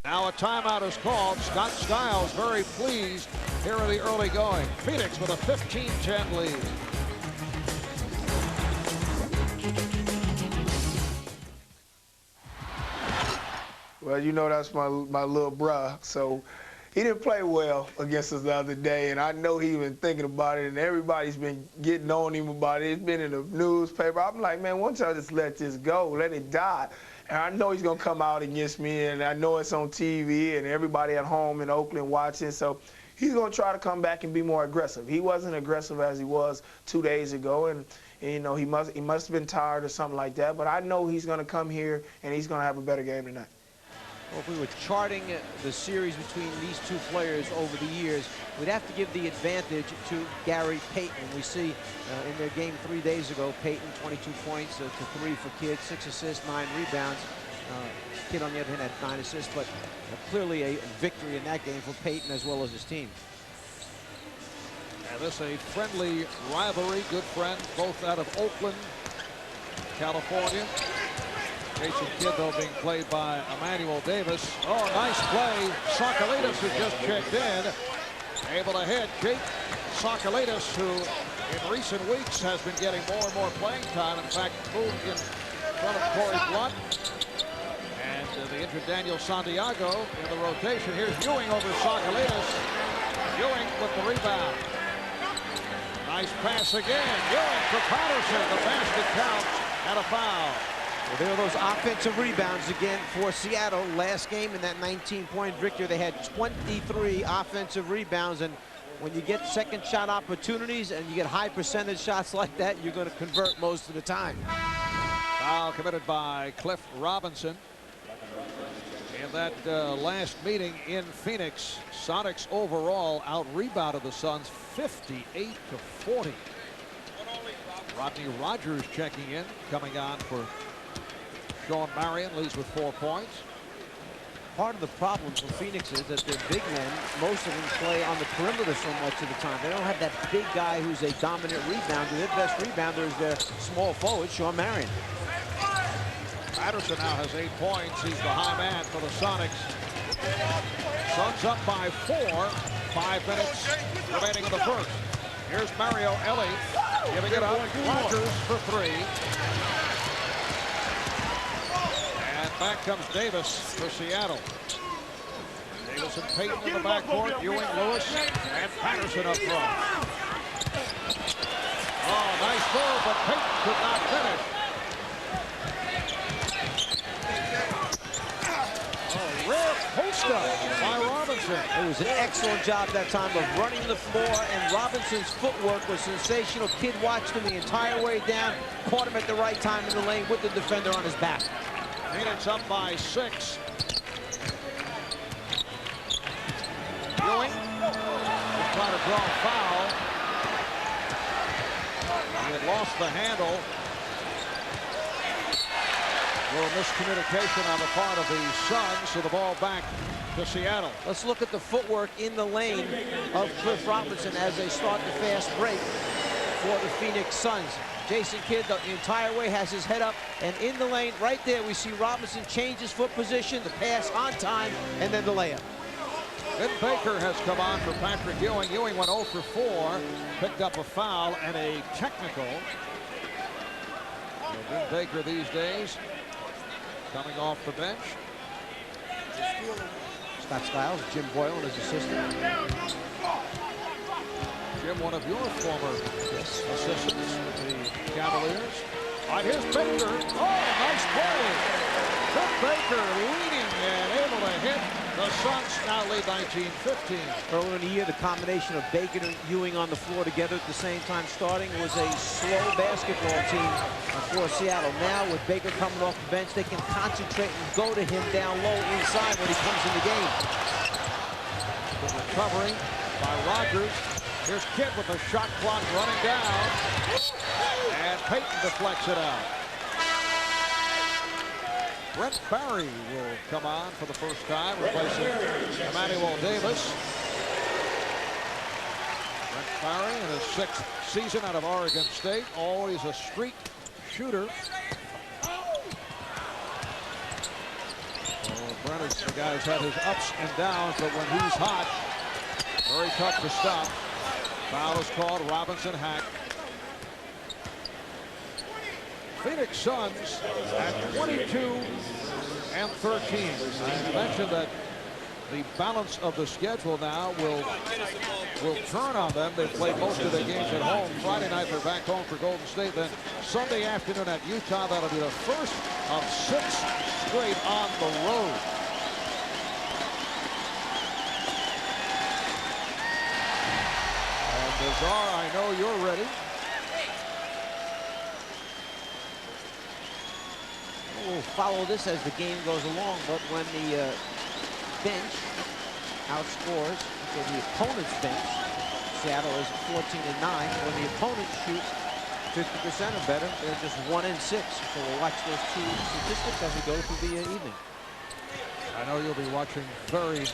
Now a timeout is called. Scott Skiles very pleased here in the early going. Phoenix with a 15-10 lead. Well, you know that's my little bruh, so he didn't play well against us the other day, and I know he's been thinking about it, and everybody's been getting on him about it. It's been in the newspaper. I'm like, man, why don't y'all just let this go, let it die? And I know he's going to come out against me, and I know it's on TV, and everybody at home in Oakland watching, so he's going to try to come back and be more aggressive. He wasn't aggressive as he was 2 days ago, and you know, he must have been tired or something like that, but I know he's going to come here, and he's going to have a better game tonight. Well, if we were charting the series between these two players over the years, we'd have to give the advantage to Gary Payton. We see in their game 3 days ago, Payton 22 points to 3 for Kidd, 6 assists, 9 rebounds. Kidd on the other hand had 9 assists, but clearly a victory in that game for Payton as well as his team. And this is a friendly rivalry, good friends, both out of Oakland, California. Jason Kidd, though, being played by Emanual Davis. Oh, nice play. Sakalitis has just checked in. Able to hit Jake Sakalitis, who in recent weeks has been getting more and more playing time. In fact, moved in front of Corey Blunt. And the injured Daniel Santiago in the rotation. Here's Ewing over Sakalitis. Ewing with the rebound. Nice pass again. Ewing for Patterson. The basket counts and a foul. Well, there are those offensive rebounds again for Seattle. Last game in that 19-point victory, they had 23 offensive rebounds. And when you get second shot opportunities and you get high percentage shots like that, you're going to convert most of the time. Foul committed by Cliff Robinson. In that last meeting in Phoenix, Sonics overall out-rebounded the Suns 58-40. Rodney Rogers checking in, coming on for Shawn. Marion leads with 4 points. Part of the problem for Phoenix is that their big men, most of them play on the perimeter so much of the time. They don't have that big guy who's a dominant rebounder. Their best rebounder is their small forward, Shawn Marion. Patterson now has 8 points. He's the high man for the Sonics. Suns up by 4. 5 minutes remaining in the first. Here's Elie giving it up. Rogers for 3. And back comes Davis for Seattle. Davis and Payton in the backcourt. Ewing, Lewis, and Patterson up front. Oh, nice move, but Payton could not finish. Rare post-up by Robinson. It was an excellent job that time of running the floor, and Robinson's footwork was sensational. Kidd watched him the entire way down, caught him at the right time in the lane with the defender on his back. Phoenix up by 6. Ewing trying to draw a foul. He had lost the handle. A little miscommunication on the part of the Suns, so the ball back to Seattle. Let's look at the footwork in the lane of Cliff Robinson as they start the fast break for the Phoenix Suns. Jason Kidd the entire way has his head up, and in the lane right there we see Robinson change his foot position, the pass on time, and then the layup. Ben Baker has come on for Patrick Ewing. Ewing went 0 for 4, picked up a foul and a technical. So Ben Baker these days coming off the bench. Scott Skiles, Jim Boyle and his assistant. Jim, one of your former assistants with the Cavaliers. All right, here's Baker. Oh, nice play. Ben Baker leading and able to hit. The Suns now lead 19-15. Earlier in the year, the combination of Baker and Ewing on the floor together at the same time starting was a slow basketball team for Seattle. Now, with Baker coming off the bench, they can concentrate and go to him down low inside when he comes in the game. Good recovery by Rogers. Here's Kidd with the shot clock running down. And Payton deflects it out. Brent Barry will come on for the first time, replacing Emanual Davis. Brent Barry in his 6th season out of Oregon State, always a streak shooter. So Brent is the guy's had his ups and downs, but when he's hot, very tough to stop. Foul is called. Robinson hack. Phoenix Suns at 22 and 13. I mentioned that the balance of the schedule now will turn on them. They've played most of their games at home. Friday night they're back home for Golden State. Then Sunday afternoon at Utah. That'll be the first of 6 straight on the road. And Bizarre, I know you're ready. We'll follow this as the game goes along, but when the bench outscores the opponent's bench, Seattle is 14-9. When the opponent shoots 50% or better, they're just 1-6. So we'll watch those 2 statistics as we go through the evening. I know you'll be watching very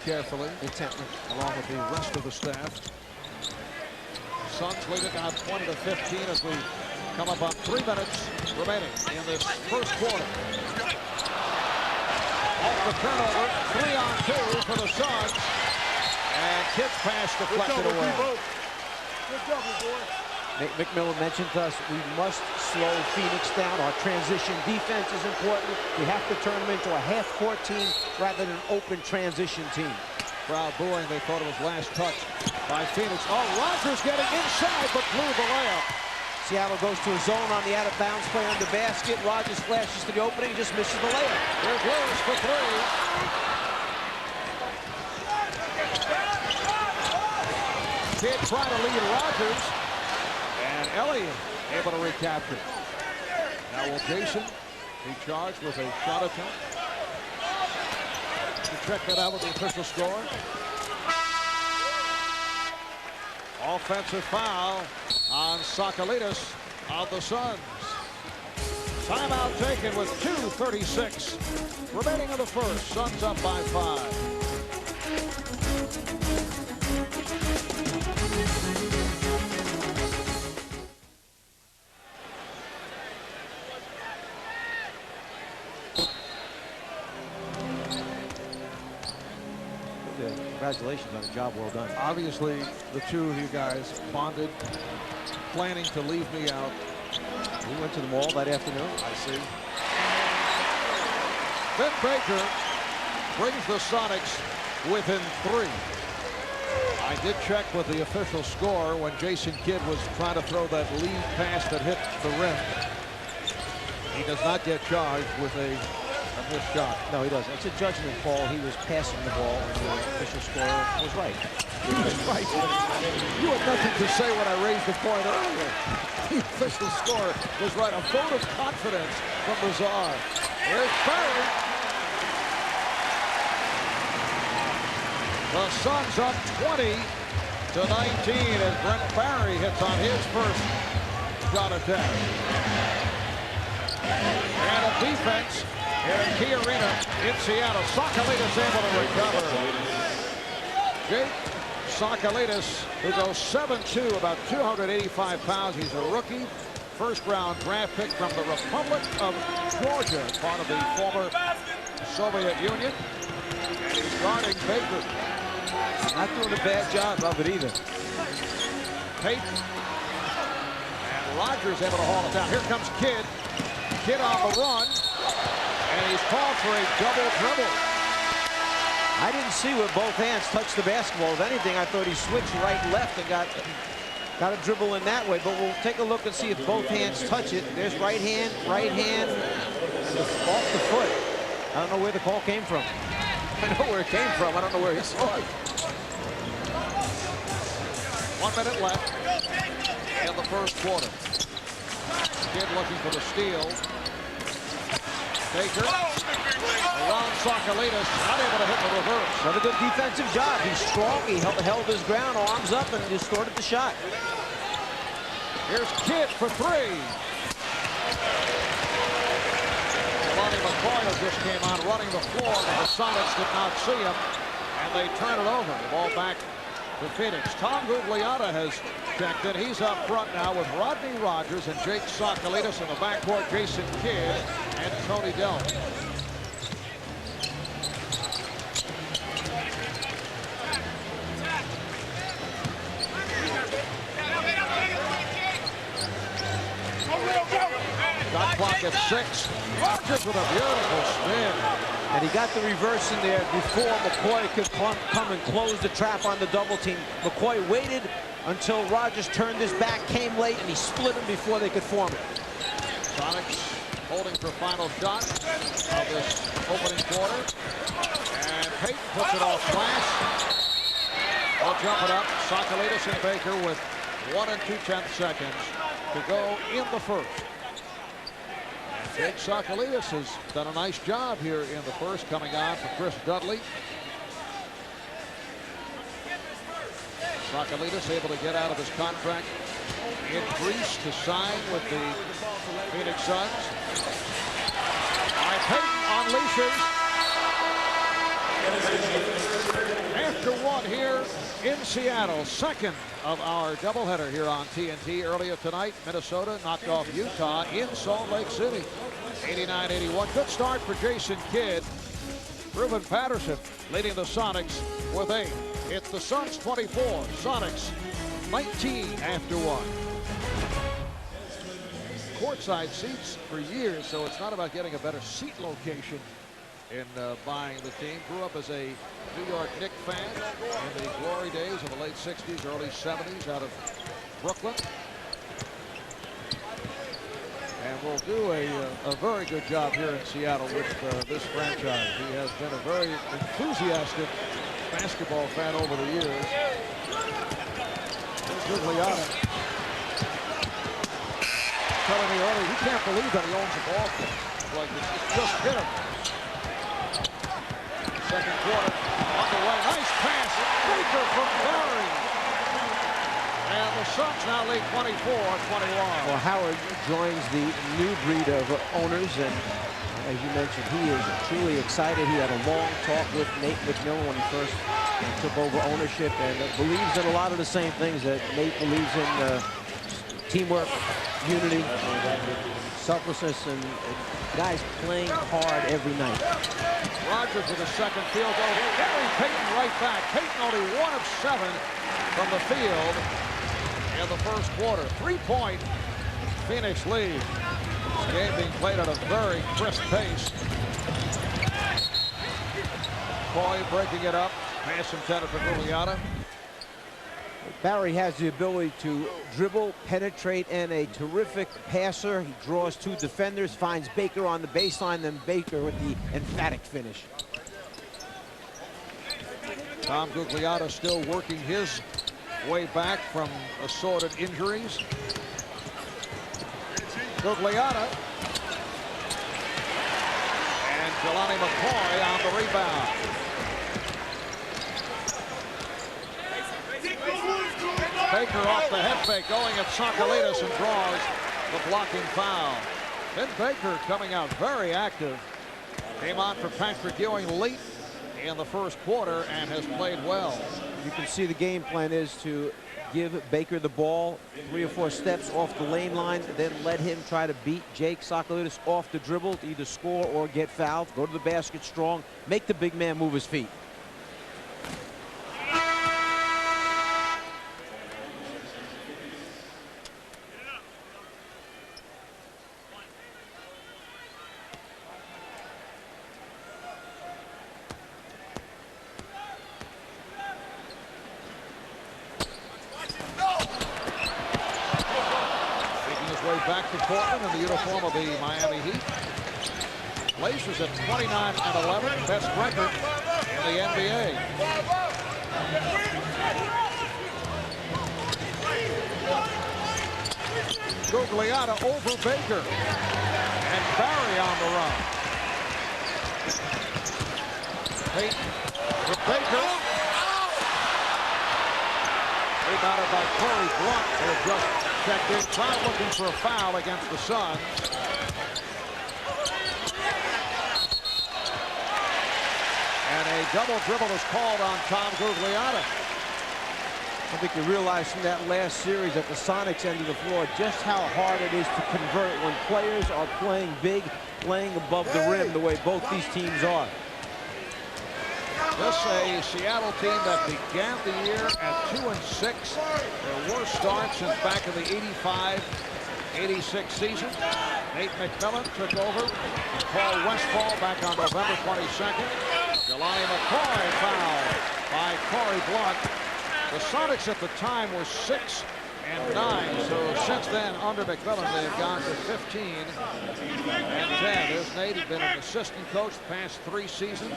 carefully, Intently. along with the rest of the staff. Suns lead it now 20-15 as we come up on 3 minutes remaining in this first quarter. Off the turnover, 3-on-2 for the Suns. And Kidd's pass deflected away. Good job, boy. McMillan mentioned to us we must slow Phoenix down. Our transition defense is important. We have to turn them into a half-court team rather than an open transition team. Crowd booing. They thought it was last touch by Phoenix. Oh, Rogers getting inside but blew the layup. Seattle goes to a zone on the out-of-bounds play under basket. Rogers flashes to the opening, just misses the layup. Here's Lewis for 3. Kidd trying to lead Rogers. And Elie able to recapture. Now will Jason be charged with a shot attempt? To check that out with the official score. Offensive foul on Sakalitis of the Suns. Timeout taken with 2:36 remaining in the first. Suns up by 5. Congratulations on a job well done. Obviously, the 2 of you guys bonded, planning to leave me out. We went to the mall that afternoon. I see. Ben Baker brings the Sonics within 3. I did check with the official score when Jason Kidd was trying to throw that lead pass that hit the rim. He does not get charged with a missed shot. No, he doesn't. It's a judgment call. He was passing the ball, and the official scorer was right. He was right. You had nothing to say when I raised the point earlier. The official score was right. A vote of confidence from Rashard. Here's Barry. The Suns up 20-19 as Brent Barry hits on his first shot attempt. And a defense here at Key Arena in Seattle. Sakalitis able to recover. Jake Sakalitis, who goes 7'2", about 285 pounds. He's a rookie, first-round draft pick from the Republic of Georgia, part of the former Soviet Union. And he's guarding Baker. Not doing a bad job of it either. Payton. And Rogers able to haul it down. Here comes Kidd. Kidd on the run. And he's called for a double dribble. I didn't see where both hands touched the basketball. If anything, I thought he switched right-left and got a dribble in that way. But we'll take a look and see if both hands touch it. There's right hand, off the foot. I don't know where the call came from. I know where it came from. I don't know where he saw it. 1 minute left in the first quarter. Kidd looking for the steal. Baker around Sakalitis, not able to hit the reverse. Another good defensive job. He's strong. He held his ground, arms up, and distorted the shot. Here's Kidd for 3. Lonnie McCoy just came on running the floor, but the Sonics did not see him, and they turn it over. The ball back to Phoenix. Tom Gugliotta has checked in. He's up front now with Rodney Rogers and Jake Sakalitis in the backcourt, Jason Kidd and Tony Delk. at 6. Rogers with a beautiful spin. And he got the reverse in there before McCoy could come and close the trap on the double team. McCoy waited until Rogers turned his back, came late, and he split him before they could form it. Sonics holding for final shot of this opening quarter. And Payton puts it off glass. They'll jump it up. Sakalitis and Baker with 1 2/10 seconds to go in the first. Jake Sakalitis has done a nice job here in the first, coming on for Chris Dudley. Sakalitis able to get out of his contract in Greece to sign with the Phoenix Suns. All right, Payton unleashes. After 1 here in Seattle, second of our doubleheader here on TNT. Earlier tonight, Minnesota knocked off Utah in Salt Lake City, 89-81. Good start for Jason Kidd. Ruben Patterson leading the Sonics with 8. It's the Suns 24, Sonics 19 after 1. Courtside seats for years, so it's not about getting a better seat location in buying the team. Grew up as a New York Knicks fan in the glory days of the late 60s, early 70s out of Brooklyn. And will do a very good job here in Seattle with this franchise. He has been a very enthusiastic basketball fan over the years. Giuliani telling me earlier, he can't believe that he owns a ball. Like it's just hit him. Second quarter underway. Nice pass. Baker from Barry. And the Suns now lead 24-21. Well, Howard joins the new breed of owners, and as you mentioned, he is truly excited. He had a long talk with Nate McMillan when he first took over ownership, and believes in a lot of the same things that Nate believes in: teamwork, unity, selflessness, and guys playing hard every night. Rogers with a second field goal. Gary Payton right back. Payton only 1 of 7 from the field in the first quarter. 3-point Phoenix lead. This game being played at a very crisp pace. Coy breaking it up. Pass intended for Giuliani. Barry has the ability to dribble, penetrate, and a terrific passer. He draws 2 defenders, finds Baker on the baseline, then Baker with the emphatic finish. Tom Gugliotta still working his way back from assorted injuries. Gugliotta. And Jelani McCoy on the rebound. Baker off the head fake, going at Sakalitis, and draws the blocking foul. Then Baker coming out very active. Came on for Patrick Ewing late in the first quarter and has played well. You can see the game plan is to give Baker the ball 3 or 4 steps off the lane line, then let him try to beat Jake Sakalitis off the dribble to either score or get fouled. Go to the basket strong, make the big man move his feet. Back to Portland in the uniform of the Miami Heat. Blazers at 29-11, best record in the NBA. Gugliotta over Baker, and Barry on the run. Payton with Baker. Rebounded by Corey Blunt, who had just checked in. Crowd looking for a foul against the Suns. And a double dribble is called on Tom Gugliotta. I think you realize from that last series at the Sonics end of the floor just how hard it is to convert when players are playing big, playing above the rim the way both these teams are. This a Seattle team that began the year at 2-6. Their worst start since back in the 85-86 season. Nate McMillan took over. Paul Westfall back on November 22nd. Jelani McCoy fouled by Corey Blunt. The Sonics at the time were 6-9. So since then, under McMillan, they have gone to 15-10. There's Nate. He's been an assistant coach the past 3 seasons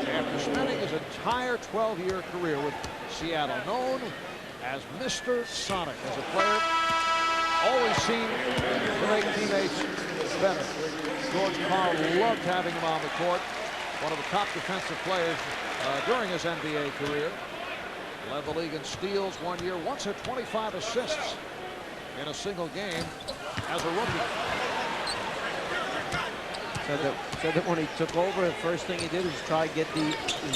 after spending his entire 12-year career with Seattle, known as Mr. Sonic as a player. Always seemed to make teammates better. George Karl loved having him on the court. One of the top defensive players during his NBA career. Led the league in steals 1 year. Once had 25 assists in a single game as a rookie. Said that when he took over, the first thing he did was try to get the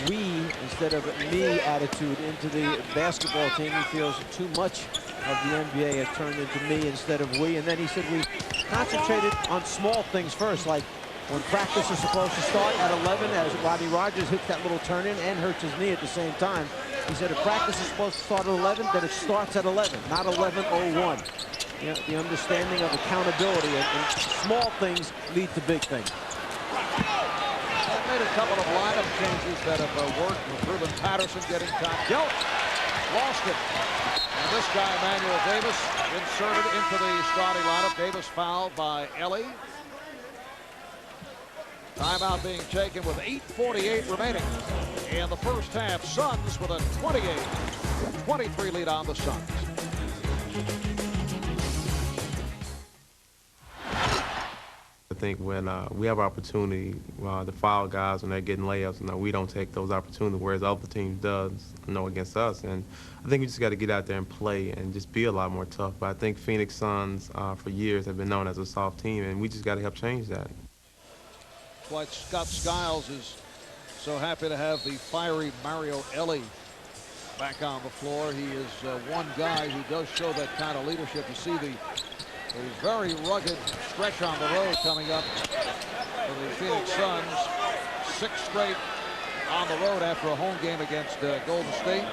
we instead of me attitude into the basketball team. He feels too much of the NBA has turned into me instead of we. And then he said we concentrated on small things first, like when practice is supposed to start at 11, as Rodney Rogers hits that little turn in and hurts his knee at the same time. He said if practice is supposed to start at 11, then it starts at 11, not 11:01. You know, the understanding of accountability and small things lead to big things. They've made a couple of lineup changes that have worked, with Ruben Patterson getting top. Gelt lost it. And this guy, Emanual Davis, inserted into the starting lineup. Davis fouled by Elie. Timeout being taken with 8:48 remaining in the first half. Suns with a 28-23 lead on the Suns. I think when we have opportunity to foul guys when they're getting layups, we don't take those opportunities, whereas other teams does, against us. And I think we just got to get out there and play and just be a lot more tough. But I think Phoenix Suns for years have been known as a soft team, and we just got to help change that. That's why Scott Skiles is so happy to have the fiery Mario Elie back on the floor. He is one guy who does show that kind of leadership. You see the very rugged stretch on the road coming up for the Phoenix Suns. 6 straight on the road after a home game against Golden State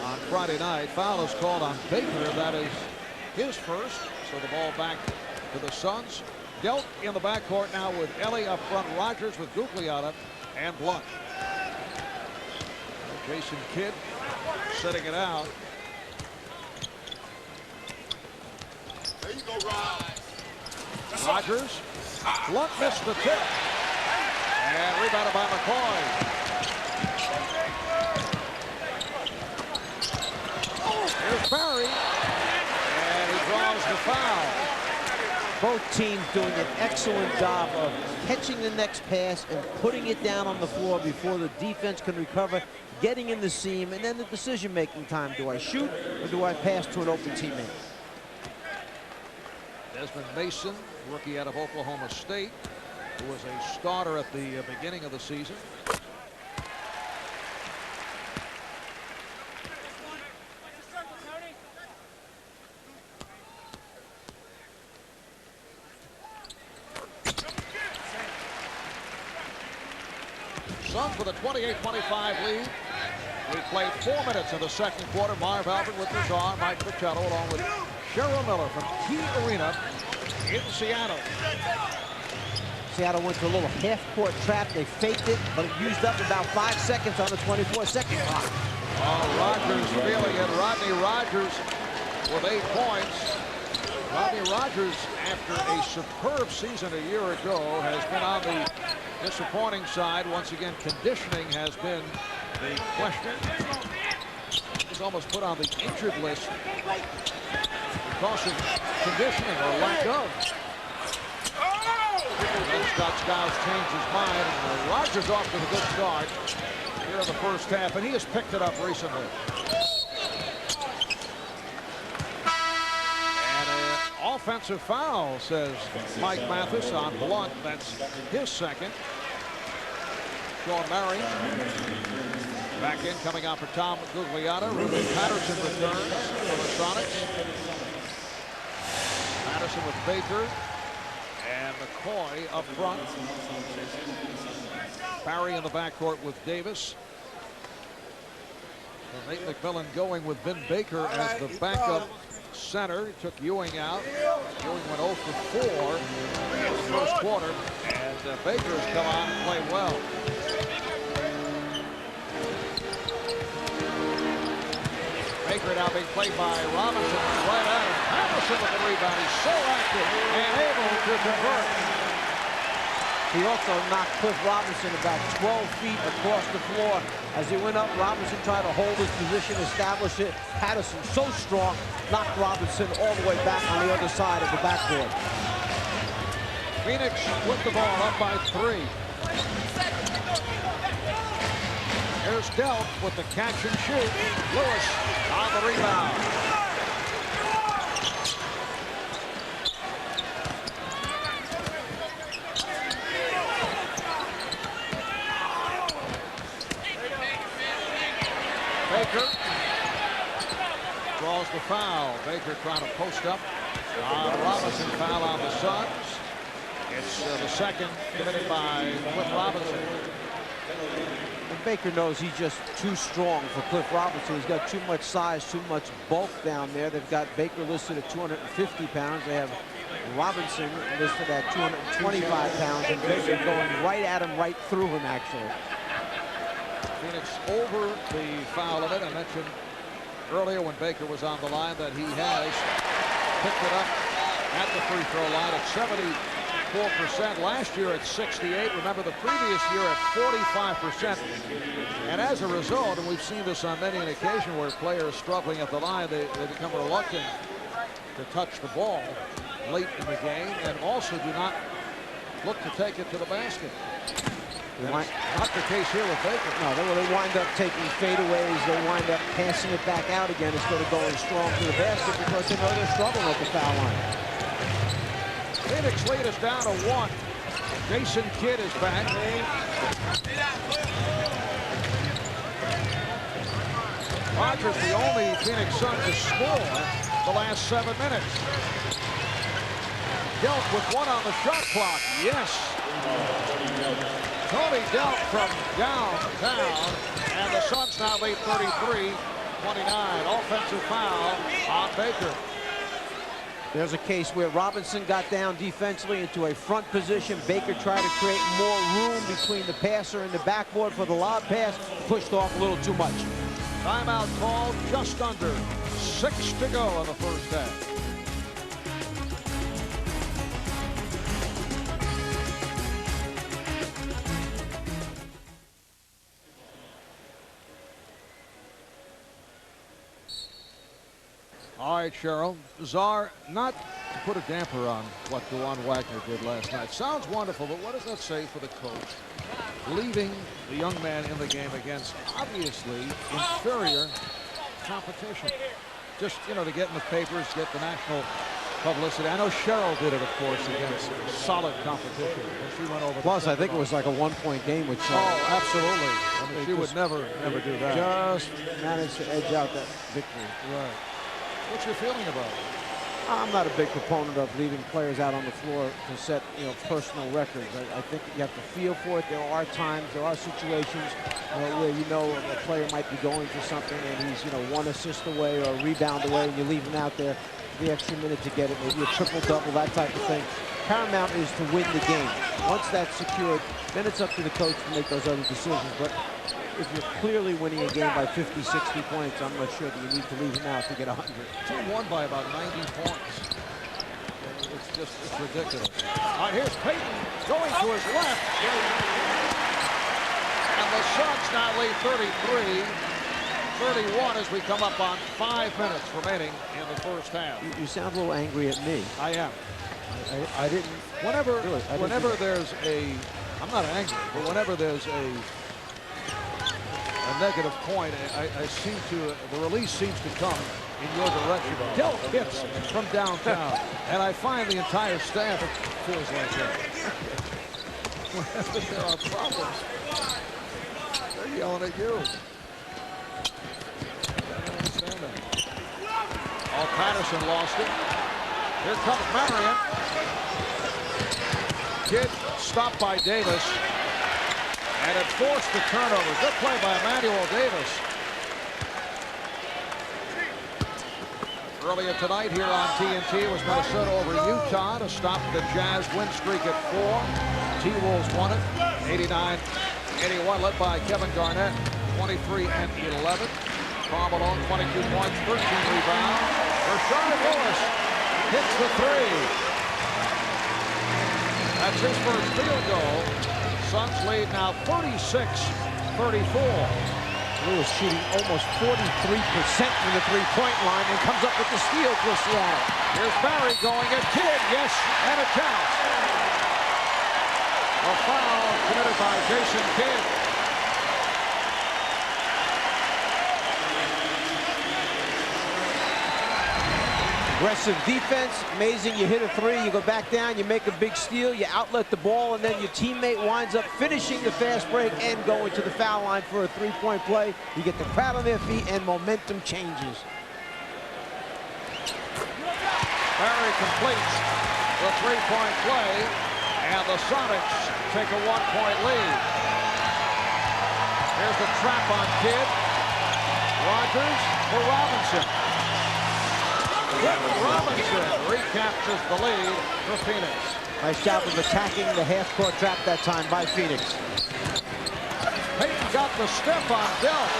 on Friday night. Foul is called on Baker. That is his first. So the ball back to the Suns. Gelt in the backcourt now with Elie up front. Rogers with Gugliotta and Blunt. Jason Kidd setting it out. There you go, Rod. Rogers. Blunt missed the tip. And rebounded by McCoy. Here's Barry. And he draws the foul. Both teams doing an excellent job of catching the next pass and putting it down on the floor before the defense can recover, getting in the seam, and then the decision-making time. Do I shoot or do I pass to an open teammate? Desmond Mason, rookie out of Oklahoma State, who was a starter at the beginning of the season. Suns with a 28-25 lead. We played 4 minutes in the second quarter. Marv Albert with Rashard, Mike Fratello, along with Cheryl Miller from Key Arena in Seattle. Seattle went to a little half-court trap. They faked it, but it used up about 5 seconds on the 24-second clock. Rogers feeling it. Rodney Rogers with 8 points. Rodney Rogers, after a superb season a year ago, has been on the disappointing side. Once again, conditioning has been the question. He's almost put on the injured list because of conditioning or lack of. Then Scott Skiles changed his mind. And Rogers off to a good start here in the first half, and he has picked it up recently. And an offensive foul, says Mike Mathis, on Blunt. That's his second. Shawn Marion back in, coming out for Tom Gugliotta. Ruben Patterson returns for the Sonics. Patterson with Baker and McCoy up front. Barry in the backcourt with Davis. So Nate McMillan going with Ben Baker as the backup center. He took Ewing out. Ewing went 0 for 4 in the first quarter, and Baker has come on and played well. Baker now being played by Robinson, right at him. Patterson with the rebound. He's so active and able to convert. He also knocked Cliff Robinson about 12 feet across the floor. As he went up, Robinson tried to hold his position, establish it. Patterson, so strong, knocked Robinson all the way back on the other side of the backboard. Phoenix with the ball up by 3. Here's Delk with the catch and shoot. Lewis on the rebound. Baker draws the foul. Baker trying to post up. Robinson foul on the Suns. It's the second committed by Cliff Robinson. And Baker knows he's just too strong for Cliff Robinson. He's got too much size, too much bulk down there. They've got Baker listed at 250 pounds. They have Robinson listed at 225 pounds, and Baker going right at him, right through him, actually. Phoenix over the foul limit. I mentioned earlier when Baker was on the line that he has picked it up at the free throw line at 74%. Last year at 68. Remember the previous year at 45%. And as a result, and we've seen this on many an occasion where players struggling at the line, they become reluctant to touch the ball late in the game and also do not look to take it to the basket. Not the case here with Baker. No, they wind up taking fadeaways. They wind up passing it back out again instead of going strong to the basket because they know they're struggling at the foul line. Phoenix lead is down to 1. Jason Kidd is back. Rogers the only Phoenix Sun to score the last 7 minutes. Delk with 1 on the shot clock. Yes. Tony Delk from downtown, and the Suns now lead 33-29. Offensive foul on Baker. There's a case where Robinson got down defensively into a front position. Baker tried to create more room between the passer and the backboard for the lob pass. Pushed off a little too much. Timeout called, just under 6 to go in the first half. All right, Cheryl. Czar, not to put a damper on what DeJuan Wagner did last night. Sounds wonderful, but what does that say for the coach? Leaving the young man in the game against obviously inferior competition. Just, you know, to get in the papers, get the national publicity. I know Cheryl did it, of course, against solid competition. She went over. Plus, I think it was like a 1-point game with Shawn. Oh, absolutely. I mean, she would never do that. Just managed to edge out that victory. Right. What's your feeling about it? I'm not a big proponent of leaving players out on the floor to set, you know, personal records. I think you have to feel for it. There are times, there are situations where you know a player might be going for something and he's, you know, 1 assist away or a rebound away, and you leave him out there the extra minute to get it, maybe a triple-double, that type of thing. Paramount is to win the game. Once that's secured, then it's up to the coach to make those other decisions. But if you're clearly winning a game by 50, 60 points, I'm not sure that you need to leave him out to get 100. Team won by about 90 points. It's ridiculous. All right, here's Payton going to his left. And the Suns now lead 33-31 as we come up on 5 minutes remaining in the first half. You sound a little angry at me. I am. I didn't. Whenever there's a, I'm not angry, but whenever there's a negative point, I seem to, the release seems to come in your direction. Delk hits from downtown, and I find the entire staff feels like that. Whenever there are problems, they're yelling at you. I don't understand that. Oh, Patterson lost it. Here comes Marion. Kidd stopped by Davis. And it forced the turnover. Good play by Emanual Davis. Earlier tonight here on TNT was Minnesota over Utah to stop the Jazz win streak at 4. T-Wolves won it 89-81, led by Kevin Garnett, 23 and 11. Karl Malone, 22 points, 13 rebounds. Rashard Lewis hits the 3. That's his first field goal. Suns lead now 36-34. Lewis shooting almost 43% from the three-point line and comes up with the steal for Seattle. Here's Barry going at Kidd, yes, and it counts. A foul committed by Jason Kidd. Aggressive defense, amazing. You hit a 3, you go back down, you make a big steal, you outlet the ball, and then your teammate winds up finishing the fast break and going to the foul line for a 3-point play. You get the crowd on their feet and momentum changes. Barry completes the 3-point play, and the Sonics take a 1-point lead. Here's the trap on Kidd. Rogers for Robinson. Robinson recaptures the lead for Phoenix. Nice job of attacking the half-court trap that time by Phoenix. Payton got the step on Delp.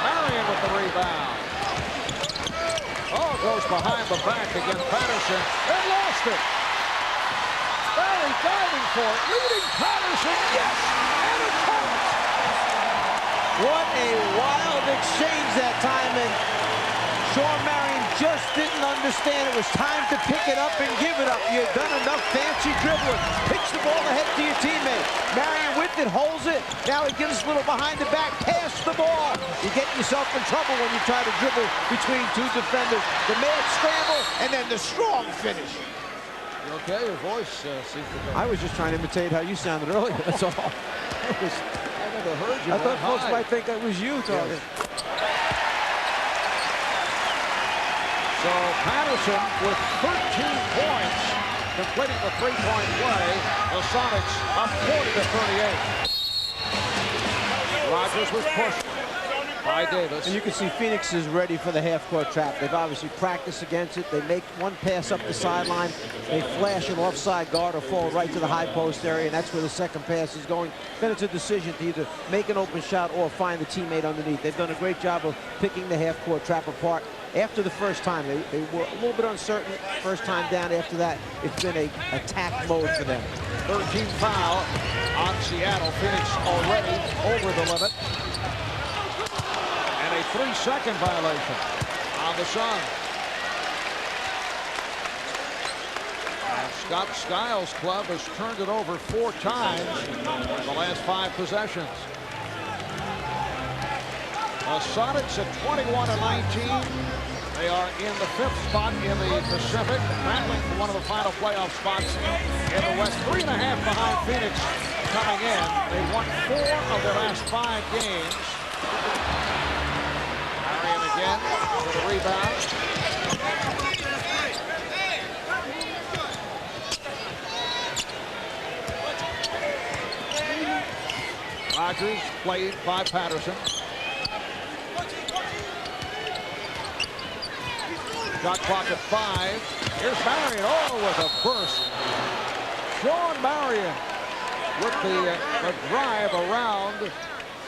Marion with the rebound. Oh, goes behind the back against Patterson and lost it. Barry diving for it, leading Patterson, yes, and it counts. What a wild exchange that time, and Shawn just didn't understand it was time to pick it up and give it up. You've done enough fancy dribbling. Pitch the ball ahead to your teammate. Marion with it, holds it. Now he gives a little behind the back, pass the ball. You get yourself in trouble when you try to dribble between two defenders. The mad scramble and then the strong finish. You okay? Your voice seems to go. I was just trying to imitate how you sounded earlier, that's all. I never heard you. I thought folks might think it was you talking. Yes. So Patterson with 13 points, completing the 3-point play. The Sonics up 40-38. Rogers was pushed by Davis. And you can see Phoenix is ready for the half-court trap. They've obviously practiced against it. They make one pass up the sideline. They flash an offside guard or fall right to the high post area, and that's where the second pass is going. Then it's a decision to either make an open shot or find the teammate underneath. They've done a great job of picking the half-court trap apart. After the first time, they were a little bit uncertain. First time down, after that, it's been a attack mode for them. 13 foul on Seattle. Phoenix already over the limit. And a 3-second violation on the Suns. And Scott Skiles' club has turned it over 4 times in the last 5 possessions. The Sonics at 21-19. They are in the 5th spot in the Pacific, battling for one of the final playoff spots in the West. 3.5 behind Phoenix coming in. They won 4 of their last 5 games. Marion again for the rebound. Rogers played by Patterson. Shot clock at 5. Here's Marion. Oh, with a burst. Shawn Marion with the drive around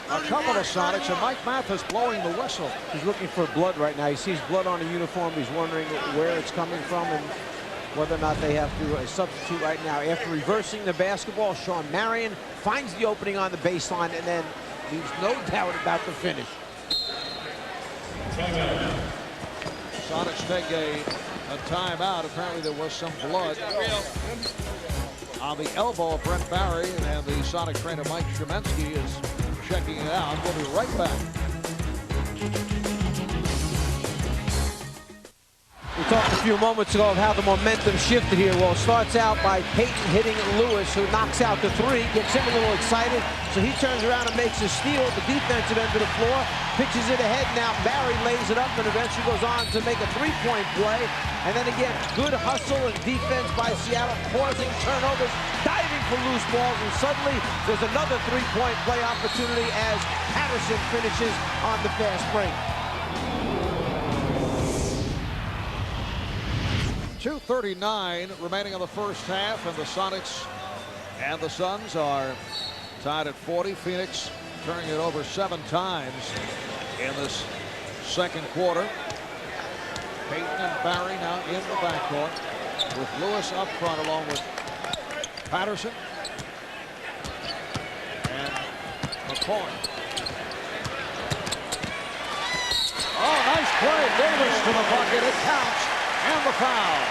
a couple of Sonics, and Mike Mathis blowing the whistle. He's looking for blood right now. He sees blood on the uniform. He's wondering where it's coming from and whether or not they have to substitute right now. After reversing the basketball, Shawn Marion finds the opening on the baseline and then leaves no doubt about the finish. Sonics take a timeout. Apparently there was some blood on the elbow of Brent Barry, and the Sonic trainer Mike Shemensky is checking it out. We'll be right back. We talked a few moments ago of how the momentum shifted here. Well, it starts out by Payton hitting Lewis, who knocks out the 3, gets him a little excited, so he turns around and makes a steal at the defensive end of the floor, pitches it ahead. Now Barry lays it up and eventually goes on to make a 3-point play. And then again, good hustle and defense by Seattle, causing turnovers, diving for loose balls, and suddenly there's another 3-point play opportunity as Patterson finishes on the fast break. 2:39 remaining in the first half, and the Sonics and the Suns are tied at 40. Phoenix turning it over 7 times in this second quarter. Payton and Barry now in the backcourt with Lewis up front along with Patterson and McCoy. Oh, nice play. Davis to the bucket. It counts. And the foul.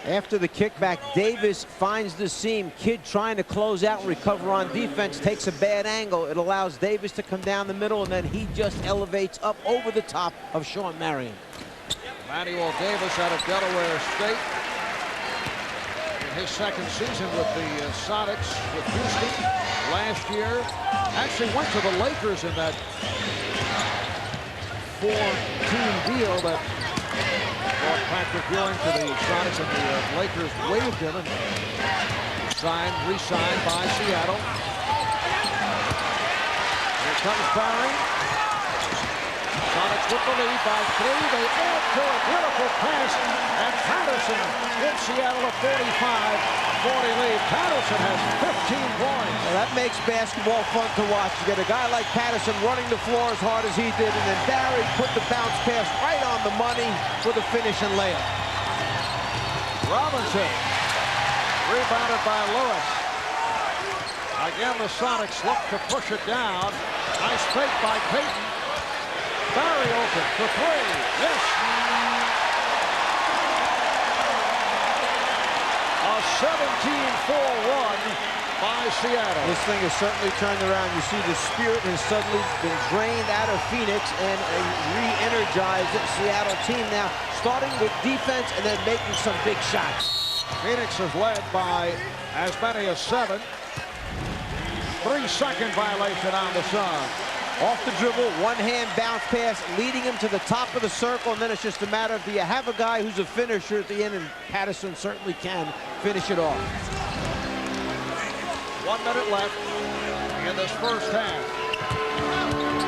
After the kickback, Davis finds the seam. Kidd trying to close out and recover on defense, takes a bad angle. It allows Davis to come down the middle, and then he just elevates up over the top of Shawn Marion. Emanual Davis out of Delaware State. In his second season with the Sonics with Houston last year. Actually went to the Lakers in that 4-team deal that brought Patrick Ewing to the Sonics, and the Lakers waived him and re-signed by Seattle. Here comes Barry. Sonics with the lead by 3. They add to a beautiful pass, and Patterson gives Seattle a 45-40 lead. Patterson has 15 points. Well, that makes basketball fun to watch. You get a guy like Patterson running the floor as hard as he did, and then Barry put the bounce pass right on the money for the finish and layup. Robinson rebounded by Lewis. Again, the Sonics look to push it down. Nice fake by Payton. Barry open for 3. Yes. A 17-4 run by Seattle. This thing has certainly turned around. You see the spirit has suddenly been drained out of Phoenix, and a re-energized Seattle team now starting with defense and then making some big shots. Phoenix is led by as many as 7. 3-second violation on the Suns. Off the dribble, one-hand bounce pass, leading him to the top of the circle, and then it's just a matter of, do you have a guy who's a finisher at the end, and Patterson certainly can finish it off. 1 minute left in this first half.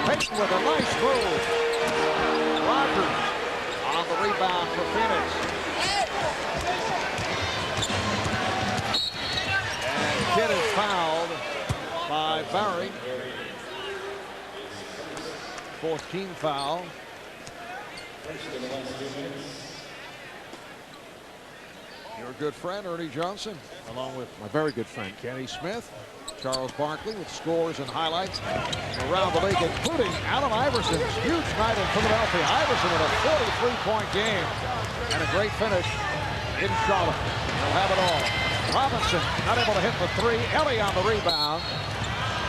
Payton with a nice move. Rogers on the rebound for Phoenix. And Kidd is fouled by Barry. 4th team foul. Your good friend, Ernie Johnson, along with my very good friend, Kenny Smith, Charles Barkley, with scores and highlights around the league, including Allen Iverson's huge night in Philadelphia. Iverson with a 43-point game and a great finish in Charlotte. He'll have it all. Robinson not able to hit the 3. Elie on the rebound.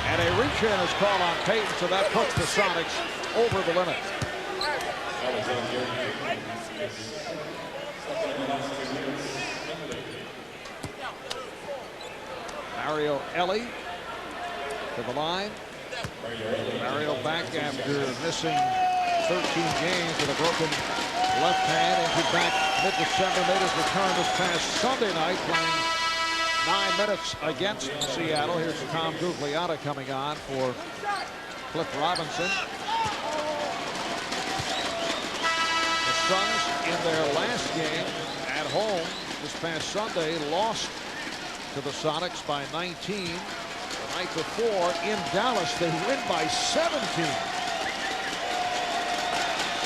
And a reach-in is called on Payton, so that puts the Sonics over the limit. Elie to the line. Mario back after missing 13 games with a broken left hand. Injured back mid-December. Made his return this past Sunday night, playing 9 minutes against Seattle. Here's Tom Gugliotta coming on for Cliff Robinson. The Suns, in their last game at home this past Sunday, lost to the Sonics by 19. The night before in Dallas, they win by 17.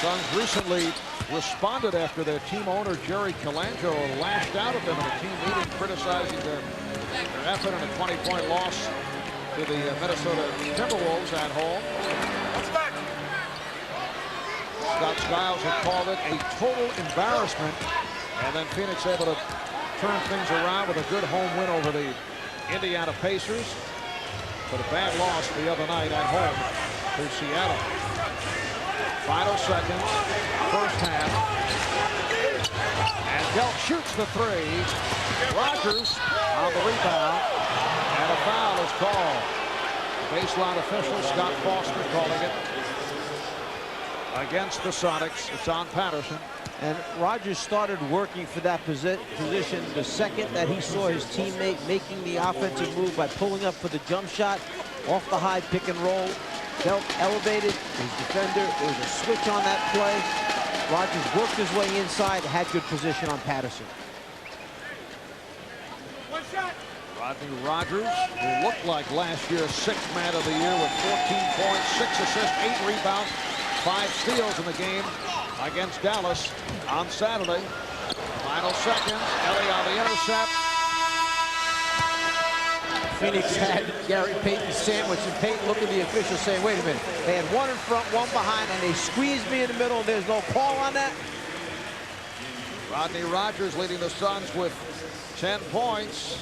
Suns recently responded after their team owner Jerry Colangelo lashed out at them in a team meeting, criticizing their effort in a 20-point loss to the Minnesota Timberwolves at home. Scott Skiles had called it a total embarrassment, and then Phoenix able to turn things around with a good home win over the Indiana Pacers, but a bad loss the other night at home to Seattle. Final seconds, first half. And Delt shoots the 3. Rogers on the rebound, and a foul is called. Baseline official Scott Foster calling it against the Sonics. It's on Patterson. And Rogers started working for that position the second that he saw his teammate making the offensive move by pulling up for the jump shot off the high pick and roll. felt elevated. His defender, there was a switch on that play. Rogers worked his way inside, had good position on Patterson. Rogers, who looked like last year's sixth man of the year with 14 points, 6 assists, 8 rebounds, 5 steals in the game against Dallas on Saturday. Final seconds, Elie on the intercept. Phoenix had Gary Payton sandwiched, and Payton looked at the official saying, wait a minute, they had one in front, one behind, and they squeezed me in the middle, and there's no call on that? Rodney Rogers leading the Suns with 10 points.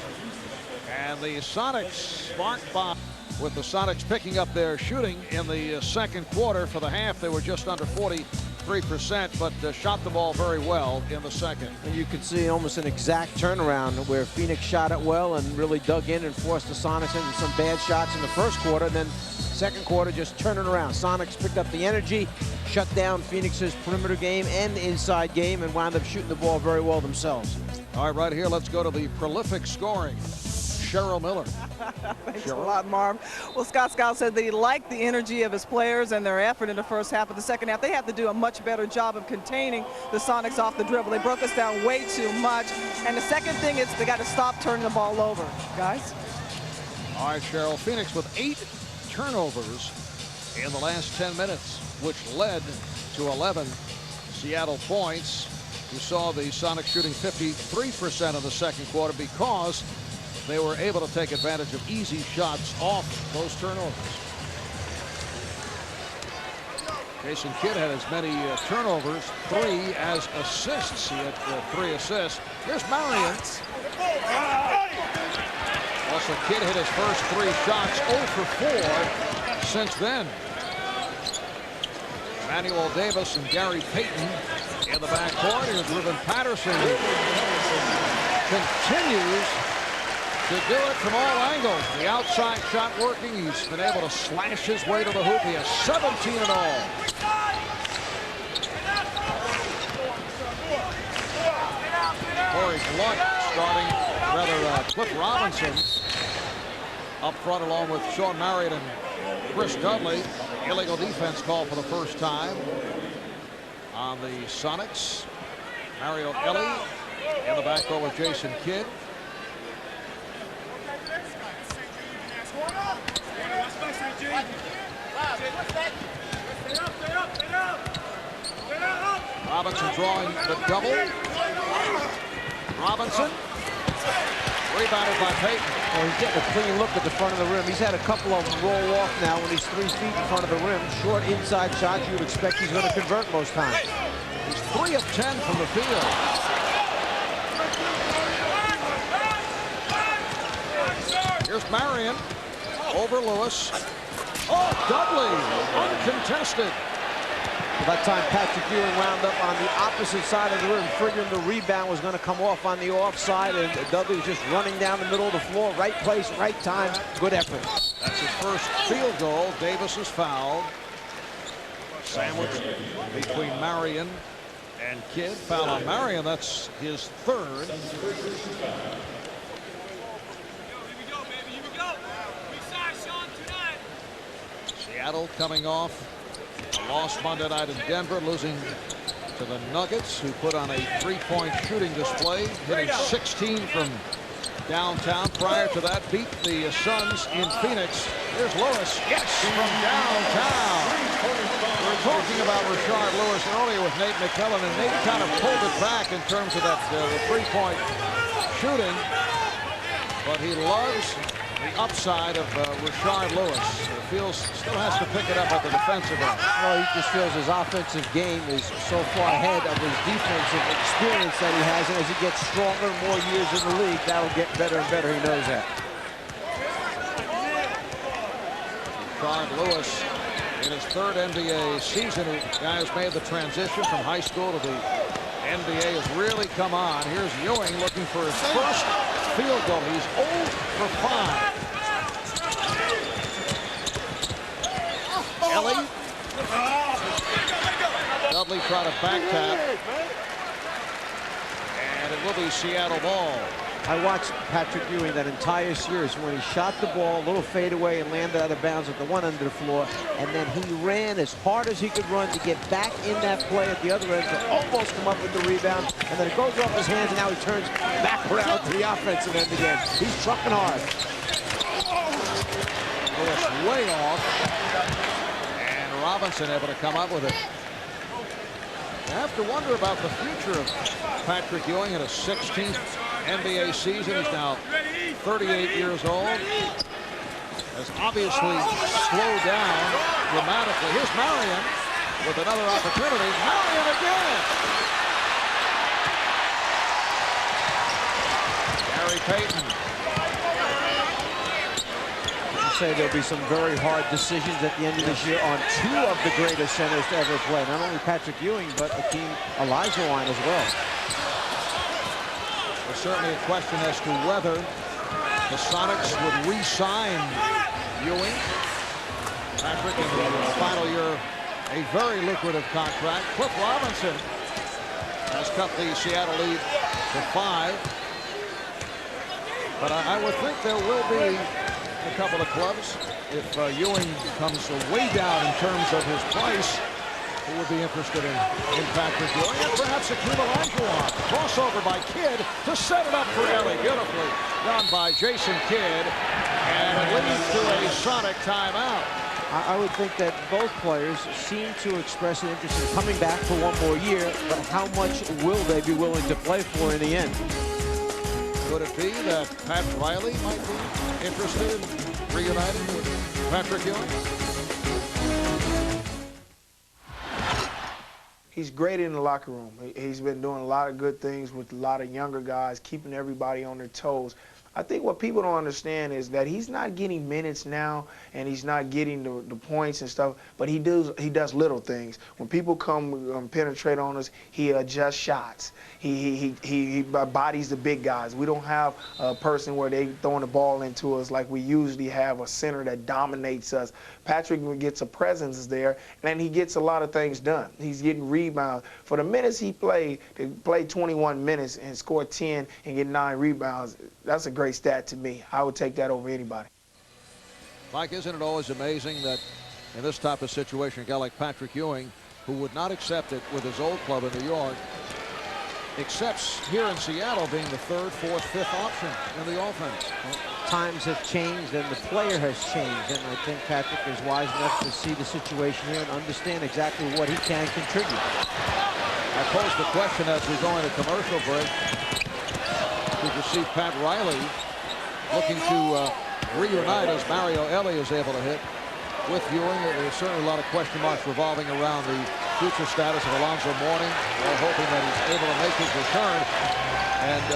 And the Sonics sparked by, with the Sonics picking up their shooting in the second quarter. For the half, they were just under 43%, but shot the ball very well in the second. And you could see almost an exact turnaround where Phoenix shot it well and really dug in and forced the Sonics into some bad shots in the first quarter. And then second quarter, just turning around. Sonics picked up the energy, shut down Phoenix's perimeter game and inside game, and wound up shooting the ball very well themselves. All right, right here, let's go to the prolific scoring. Cheryl Miller. Thanks a lot, Marv. Well, Scott Skiles said they liked the energy of his players and their effort in the first half. Of the second half, they have to do a much better job of containing the Sonics off the dribble. They broke us down way too much. And the second thing is they got to stop turning the ball over, guys. All right, Cheryl. Phoenix with 8 turnovers in the last 10 minutes, which led to 11 Seattle points. You saw the Sonics shooting 53% in the second quarter because they were able to take advantage of easy shots off those turnovers. Jason Kidd had as many turnovers, 3 as assists. He had 3 assists. Here's Marion. Also, Kidd hit his first 3 shots, 0 for 4 since then. Emanual Davis and Gary Payton in the backcourt. Here's Ruben Patterson. Continues to do it from all angles. The outside shot working. He's been able to slash his way to the hoop. He has 17 in all. Corey Blunt starting, Cliff Robinson up front along with Shawn, Marion, and Chris Dudley. Illegal defense call for the first time on the Sonics. Mario Elie in the backcourt with Jason Kidd. Robinson drawing the double. Robinson rebounded by Payton. Well, he's getting a clean look at the front of the rim. He's had a couple of them roll off now when he's 3 feet in front of the rim. Short inside shots you would expect he's going to convert most times. He's 3 of 10 from the field. Here's Marion over Lewis. Oh, Dudley uncontested. By that time, Patrick Ewing wound up on the opposite side of the rim, figuring the rebound was going to come off on the offside, and Dudley was just running down the middle of the floor. Right place, right time. Good effort. That's his first field goal. Davis is fouled. Sandwich between Marion and Kidd. Foul on Marion. That's his 3rd. Seattle coming off a loss Monday night in Denver, losing to the Nuggets, who put on a 3-point shooting display, hitting 16 from downtown. Prior to that, beat the Suns in Phoenix. Here's Lewis. Yes, from downtown. We were talking about Rashard Lewis earlier with Nate McMillan, and Nate kind of pulled it back in terms of that the 3-point shooting. But he loves the upside of Rashard Lewis. Still has to pick it up at the defensive end. Well, he just feels his offensive game is so far ahead of his defensive experience that he has, and as he gets stronger, more years in the league, that'll get better and better. He knows that. Rashard Lewis in his 3rd NBA season. The guy who's made the transition from high school to the NBA has really come on. Here's Ewing looking for his first field goal. He's 0 for 5. Elie. Dudley tried a back tap. And it will be Seattle ball. I watched Patrick Ewing that entire series when he shot the ball, a little fadeaway, and landed out of bounds at the one end of the floor. And then he ran as hard as he could run to get back in that play at the other end to almost come up with the rebound. And then it goes off his hands, and now he turns back around to the offensive end again. He's trucking hard. Oh, it's way off. And Robinson able to come up with it. I have to wonder about the future of Patrick Ewing in his 16th NBA season. He's now 38 years old. Has obviously slowed down dramatically. Here's Marion with another opportunity. Marion again. Gary Payton. Say there'll be some very hard decisions at the end of this year on two of the greatest centers to ever play. Not only Patrick Ewing, but Akeem Olajuwon as well. There's certainly a question as to whether the Sonics would re-sign Ewing. Patrick in the final year, a very lucrative contract. Cliff Robinson has cut the Seattle lead to 5. But I would think there will be a couple of clubs. If Ewing comes way down in terms of his price, who would be interested in Patrick Ewing? And perhaps Akeem Olajuwon. Crossover by Kidd to set it up for Elie. Beautifully done by Jason Kidd. And it leads to a Sonic timeout. I would think that both players seem to express an interest in coming back for one more year, but how much will they be willing to play for in the end? Could it be that Pat Riley might be interested in reuniting with Patrick Ewing? He's great in the locker room. He's been doing a lot of good things with a lot of younger guys, keeping everybody on their toes. I think what people don't understand is that he's not getting minutes now, and he's not getting the points and stuff, but he does little things. When people come penetrate on us, he adjusts shots. He bodies the big guys. We don't have a person where they throwing the ball into us like we usually have, a center that dominates us. Patrick gets a presence there, and he gets a lot of things done. He's getting rebounds. For the minutes he played, to play 21 minutes and score 10 and get 9 rebounds, that's a great stat to me. I would take that over anybody. Mike, isn't it always amazing that in this type of situation, a guy like Patrick Ewing, who would not accept it with his old club in New York, accepts here in Seattle being the 3rd, 4th, 5th option in the offense? Well, times have changed and the player has changed, and I think Patrick is wise enough to see the situation here and understand exactly what he can contribute. I pose the question as we go into commercial break. We can see Pat Riley looking to reunite as Elie is able to hit with Ewing. There's certainly a lot of question marks revolving around the future status of Alonzo Mourning. We're hoping that he's able to make his return. And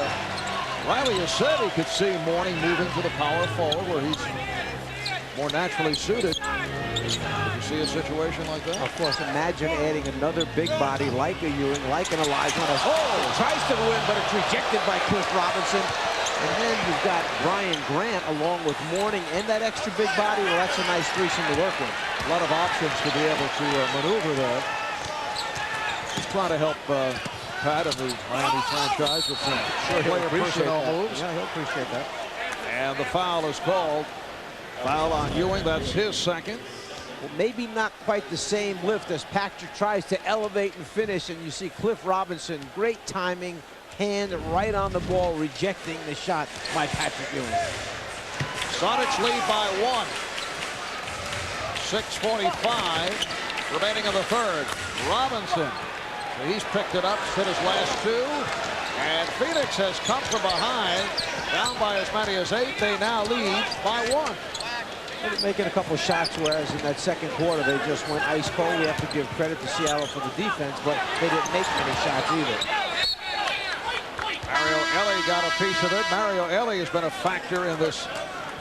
Riley has said he could see Mourning moving to the power forward where he's more naturally suited. Did you see a situation like that? Of course, imagine adding another big body like a Ewing, like an Olajuwon. Oh, tries to win, but it's rejected by Cliff Robinson. And then you've got Brian Grant along with Mourning and that extra big body. Well, that's a nice threesome to work with. A lot of options to be able to maneuver there. He's trying to help Pat and the Miami franchise with some player personnel moves. Yeah, he'll appreciate that. And the foul is called. Foul on Ewing. That's his second. Well, maybe not quite the same lift as Patrick tries to elevate and finish. And you see Cliff Robinson, great timing, hand right on the ball, rejecting the shot by Patrick Ewing. Sonics lead by 1. 6:45 remaining in the 3rd. Robinson, he's picked it up, hit his last 2. And Phoenix has come from behind, down by as many as 8. They now lead by 1. They're making a couple of shots, whereas in that second quarter they just went ice cold. We have to give credit to Seattle for the defense, but they didn't make many shots either. Elie got a piece of it. Elie has been a factor in this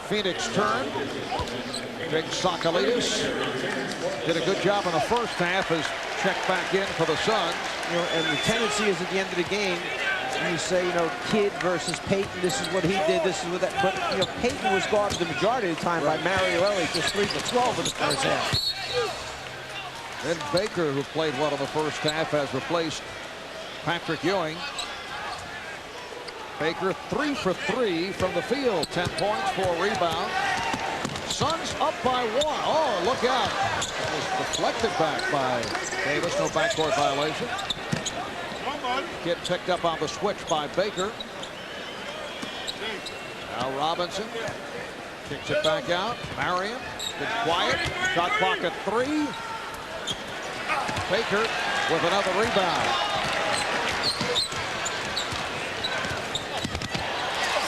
Phoenix turn. Big Sakalitis did a good job in the first half as checked back in for the Suns. You know, and the tendency is at the end of the game, you say, you know, Kidd versus Payton, this is what he did, this is what that, but, you know, Payton was guarded the majority of the time by Elie, just 3 for 12 in the first half. Then Baker, who played well in the first half, has replaced Patrick Ewing. Baker 3 for 3 from the field. 10 points, 4 rebounds. Suns up by 1. Oh, look out. It was deflected back by Davis. No backcourt violation. Kid picked up on the switch by Baker. Now Robinson kicks it back out. Marion, been quiet. Shot clock at 3. Baker with another rebound.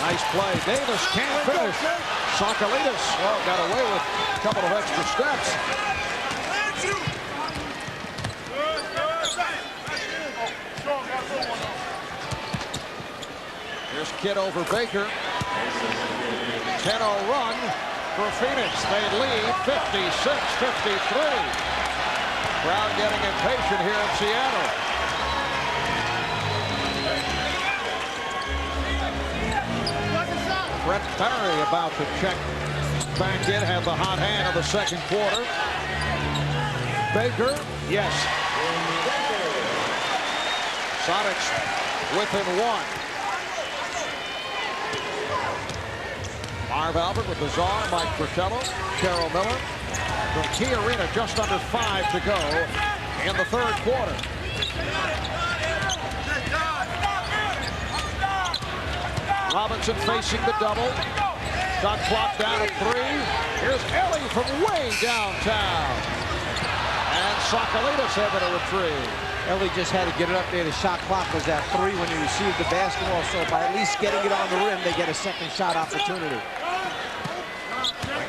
Nice play. Davis can't finish. Sakalitis, well, got away with a couple of extra steps. Here's Kidd over Baker. 10-0 run for Phoenix. They lead 56-53. Crowd getting impatient here in Seattle. Brett Barry about to check back in, have the hot hand of the second quarter. Baker, yes. Sonics within 1. Marv Albert with the czar, Mike Fratello, Cheryl Miller. From Key Arena, just under 5 to go in the third quarter. Robinson facing the double. Shot clock down at 3. Here's Elie from way downtown. And Sakalitis able to retrieve. Elie just had to get it up there. The shot clock was at 3 when he received the basketball. So by at least getting it on the rim, they get a second shot opportunity.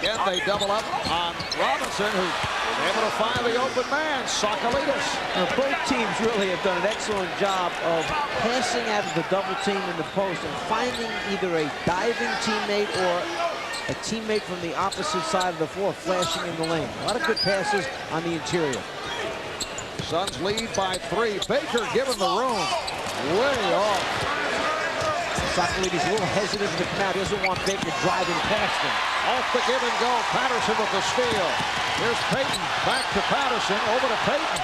Again, they double up on Robinson, who's able to find the open man, Sakalitis. Now, both teams really have done an excellent job of passing out of the double team in the post and finding either a diving teammate or a teammate from the opposite side of the floor flashing in the lane. A lot of good passes on the interior. Suns lead by 3. Baker given the room. Way off. Sakalitis a little hesitant to come out. He doesn't want Baker driving past him. Off the give and go. Patterson with the steal. Here's Payton. Back to Patterson. Over to Payton.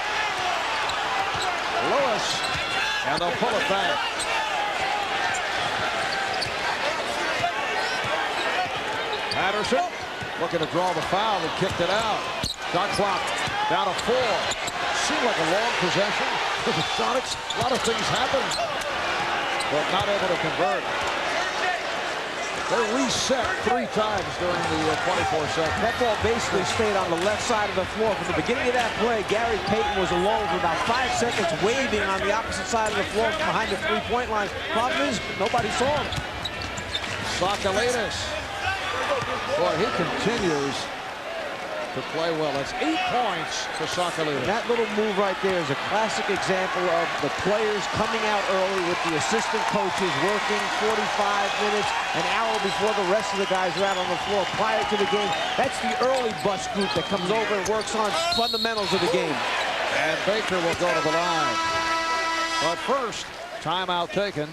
Lewis. And they'll pull it back. Patterson looking to draw the foul. He kicked it out. Shot clock down to 4. Seemed like a long possession for the Sonics. A lot of things happened, but not able to convert. They're reset 3 times during the 24 seconds. That ball basically stayed on the left side of the floor. From the beginning of that play, Gary Payton was alone for about 5 seconds, waving on the opposite side of the floor behind the 3-point line. Problem is, nobody saw him. Sakalitis. Boy, he continues to play well. That's 8 points for Sakalitis. That little move right there is a classic example of the players coming out early with the assistant coaches working 45 minutes, an hour before the rest of the guys are out on the floor prior to the game. That's the early bus group that comes over and works on fundamentals of the game. And Baker will go to the line. But first, timeout taken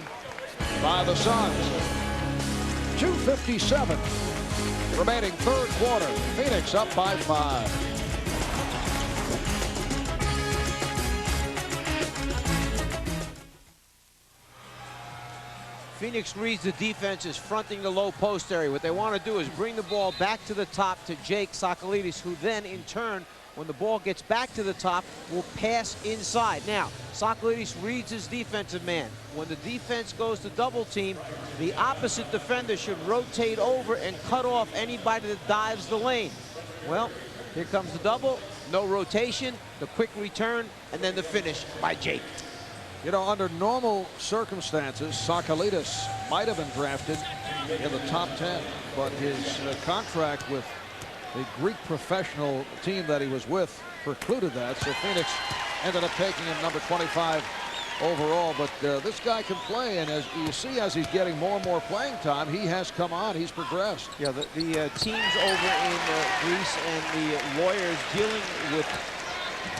by the Suns. 2:57 remaining third quarter. Phoenix up by 5. Phoenix reads the defense is fronting the low post area. What they want to do is bring the ball back to the top to Jake Sakalitis, who then in turn, when the ball gets back to the top, will pass inside. Now, Sakalitis reads his defensive man. When the defense goes to double team, the opposite defender should rotate over and cut off anybody that dives the lane. Well, here comes the double, no rotation, the quick return, and then the finish by Jake. You know, under normal circumstances, Sakalitis might have been drafted in the top 10, but his contract with the Greek professional team that he was with precluded that, so Phoenix ended up taking him number 25 overall. But this guy can play, and as you see, as he's getting more and more playing time, he has come on, he's progressed. Yeah, the teams over in Greece and the lawyers dealing with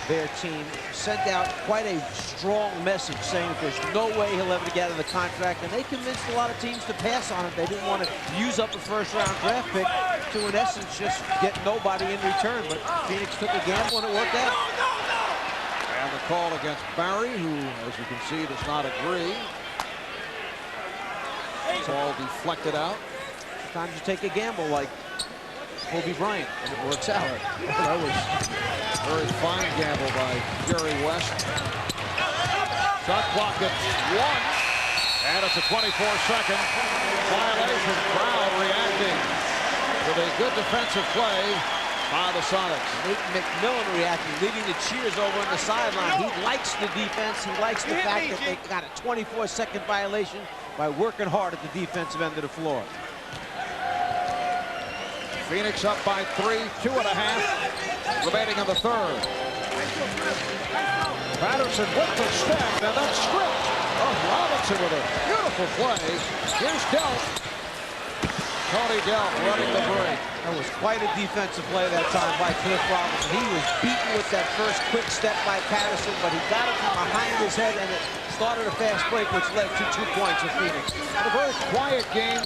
their team sent out quite a strong message saying that there's no way he'll ever get out of the contract, and they convinced a lot of teams to pass on it. They didn't want to use up a first-round draft pick to, in essence, just get nobody in return. But Phoenix took a gamble, and it worked out. And the call against Barry, who, as you can see, does not agree. Ball deflected out. Sometimes you take a gamble like Kobe Bryant, and it works out. That was a very fine gamble by Jerry West. Shot clock at 1, and it's a 24-second violation. Crowd reacting with a good defensive play by the Sonics. McMillan reacting, leading the cheers over on the sideline. He likes the defense. He likes the fact that they got a 24-second violation by working hard at the defensive end of the floor. Phoenix up by 3, 2.5 remaining in the third. Patterson with the step, and that's stripped. Oh, Robinson with a beautiful play. Here's Delt. Tony Delt running the break. That was quite a defensive play that time by Cliff Robinson. He was beaten with that first quick step by Patterson, but he got it from behind his head, and it started a fast break, which led to 2 points for Phoenix. A very quiet game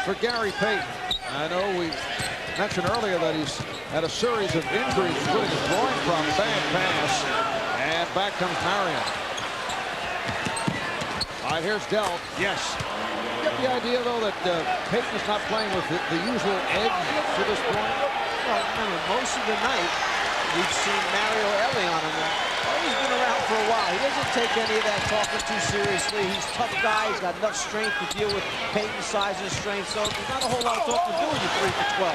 for Gary Payton. I know we mentioned earlier that he's had a series of injuries, including a groin problem. Bad pass, and back comes Marion. All right, here's Dell. Yes. You get the idea, though, that Payton's not playing with the usual edge to this point? Well, remember, most of the night, we've seen Elie on him. He's been around for a while. He doesn't take any of that talking too seriously. He's a tough guy. He's got enough strength to deal with Payton's size and strength. So there's not a whole lot of talking to do when you're 3 for 12.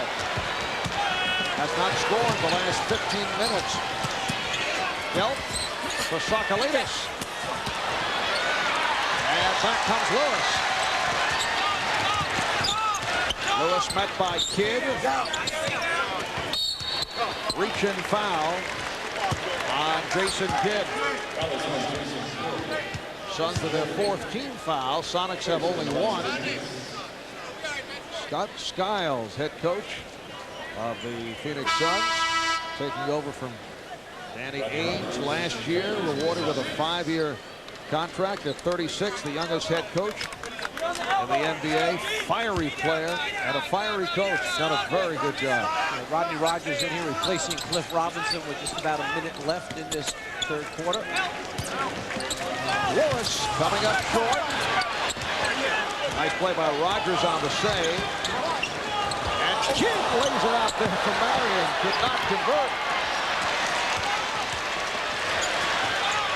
Has not scored the last 15 minutes. Delt for Sakalitis. And back comes Lewis. Lewis met by Kidd. Reach-in foul on Jason Kidd. Suns with their 4th team foul. Sonics have only 1. Scott Skiles, head coach of the Phoenix Suns, taking over from Danny Ainge last year, rewarded with a 5-year contract at 36, the youngest head coach in the NBA. Fiery player and a fiery coach. Done a very good job. Rodney Rogers in here replacing Cliff Robinson with just about a minute left in this third quarter. Lewis coming up short. Nice play by Rogers on the save. And Kidd lays it out there for Marion. Could not convert.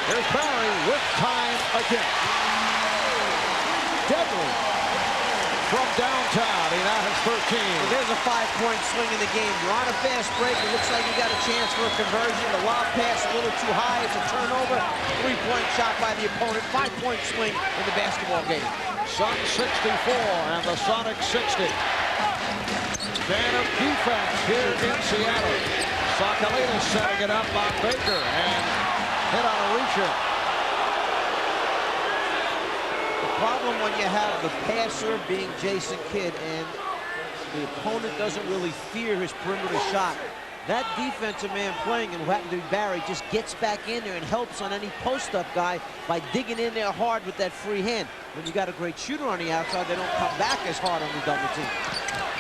Here's Barry with time again. Dudley from downtown. He now has 13. Well, there's a 5-point swing in the game. You're on a fast break. It looks like you got a chance for a conversion. The lob pass a little too high. It's a turnover. 3-point shot by the opponent. 5-point swing in the basketball game. Suns 64 and the Sonics 60. Man of defense here in Seattle. Sakalitis setting it up on Baker and hit on a reach-in. The problem when you have the passer being Jason Kidd and the opponent doesn't really fear his perimeter shot, that defensive man playing, and who happened to be Barry, just gets back in there and helps on any post-up guy by digging in there hard with that free hand. When you got a great shooter on the outside, they don't come back as hard on the double team.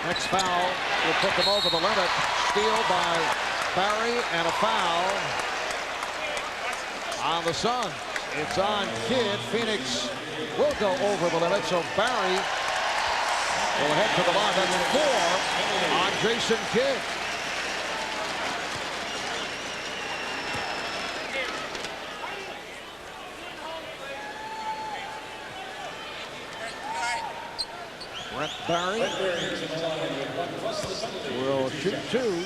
Next foul will put them over the limit. Steal by Barry and a foul on the Suns. It's on Kidd. Phoenix will go over the limit, so Barry will head to the line. That's 4 on Jason Kidd. Brent Barry will shoot 2.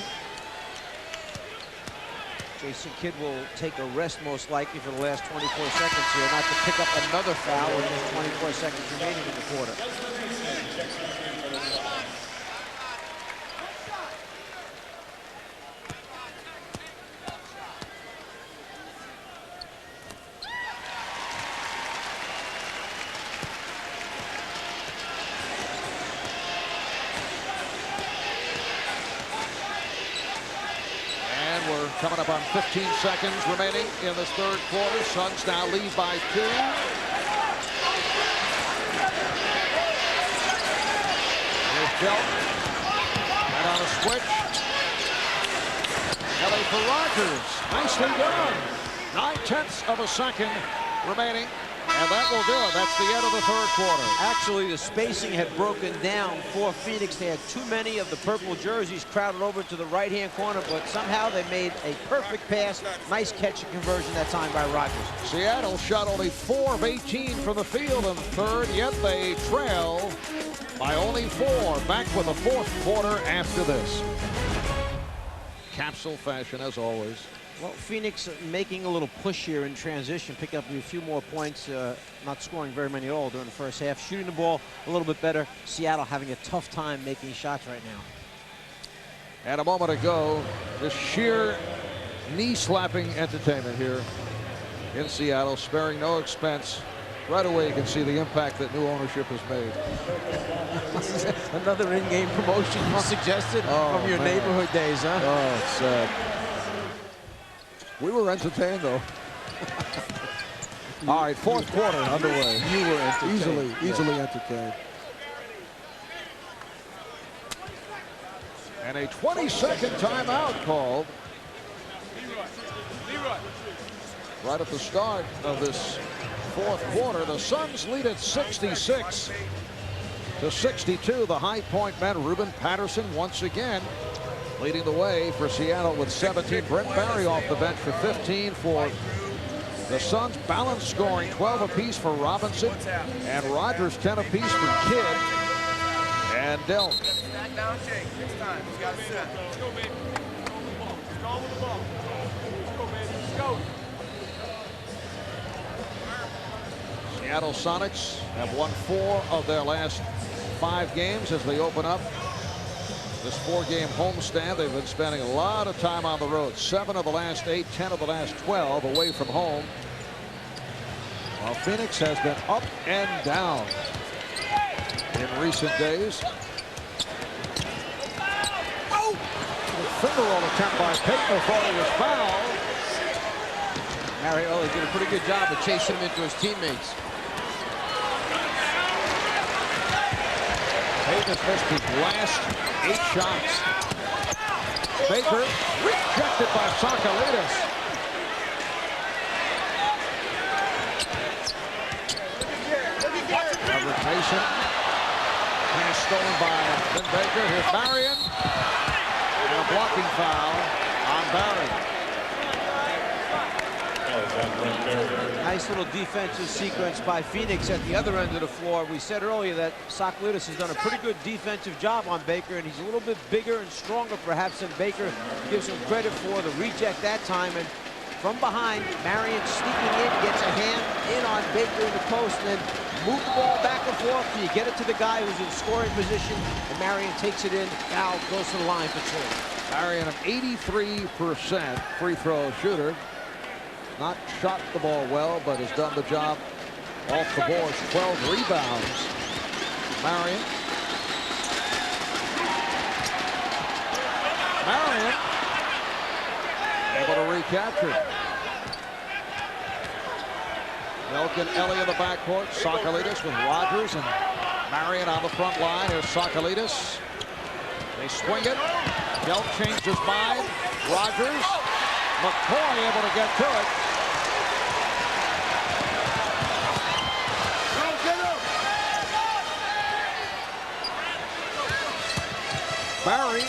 Jason Kidd will take a rest most likely for the last 24 seconds here, not to pick up another foul with just 24 seconds remaining in the quarter. Coming up on 15 seconds remaining in this third quarter. Suns now lead by 2. Here's Delt. And on a switch. Elie for Rogers. Nicely done. 9/10 of a second remaining And that will do it. That's the end of the third quarter. Actually, the spacing had broken down for Phoenix. They had too many of the purple jerseys crowded over to the right-hand corner, but somehow they made a perfect pass. Nice catch and conversion that time by Rogers. Seattle shot only 4 of 18 from the field in the third, yet they trail by only 4. Back with the fourth quarter after this. Capsule fashion, as always. Well, Phoenix making a little push here in transition, picking up a few more points, not scoring very many at all during the first half. Shooting the ball a little bit better. Seattle having a tough time making shots right now. And a moment ago, just sheer knee-slapping entertainment here in Seattle, sparing no expense. Right away, you can see the impact that new ownership has made. Another in-game promotion you suggested from your neighborhood days, huh? Oh, it's sad. We were entertained, though. All right, fourth quarter underway. You were entertained. Easily entertained. And a 20-second timeout called right at the start of this fourth quarter. The Suns lead at 66-62. The High Point men, Ruben, Patterson once again leading the way for Seattle with 17. Brent Barry off the bench for 15 for the Suns. Balanced scoring, 12 apiece for Robinson and Rogers, 10 apiece for Kidd and Dell. Back down, shake. Next time, you got to sit. Let's go, baby. Let's go with the ball. Let's go, baby. Let's go. Seattle Sonics have won 4 of their last 5 games as they open up this 4-game homestand. They've been spending a lot of time on the road. 7 of the last 8, 10 of the last 12 away from home. While Phoenix has been up and down in recent days. Oh! The finger roll attempt by Payton before he was fouled. Marion did a pretty good job of chasing him into his teammates. Payton has missed his last 8 shots. Baker rejected by Sakalitis. Robert Mason. Pass stolen by Ben Baker. Here's Marion. And a blocking foul on Barry. Nice little defensive sequence by Phoenix at the other end of the floor. We said earlier that Sakalitis has done a pretty good defensive job on Baker, and he's a little bit bigger and stronger perhaps than Baker gives him credit for. The reject that time, and from behind, Marion sneaking in, gets a hand in on Baker in the post, and then move the ball back and forth. You get it to the guy who's in scoring position, and Marion takes it in. Now goes to the line for 2. Marion, an 83% free throw shooter. Not shot the ball well, but has done the job off the boards. 12 rebounds. Marion. Marion able to recapture it. Delk and Elie in the backcourt. Sakalitis with Rogers and Marion on the front line. Here's Sakalitis. They swing it. Delk changed his mind. Rogers. McCoy able to get to it. Barry.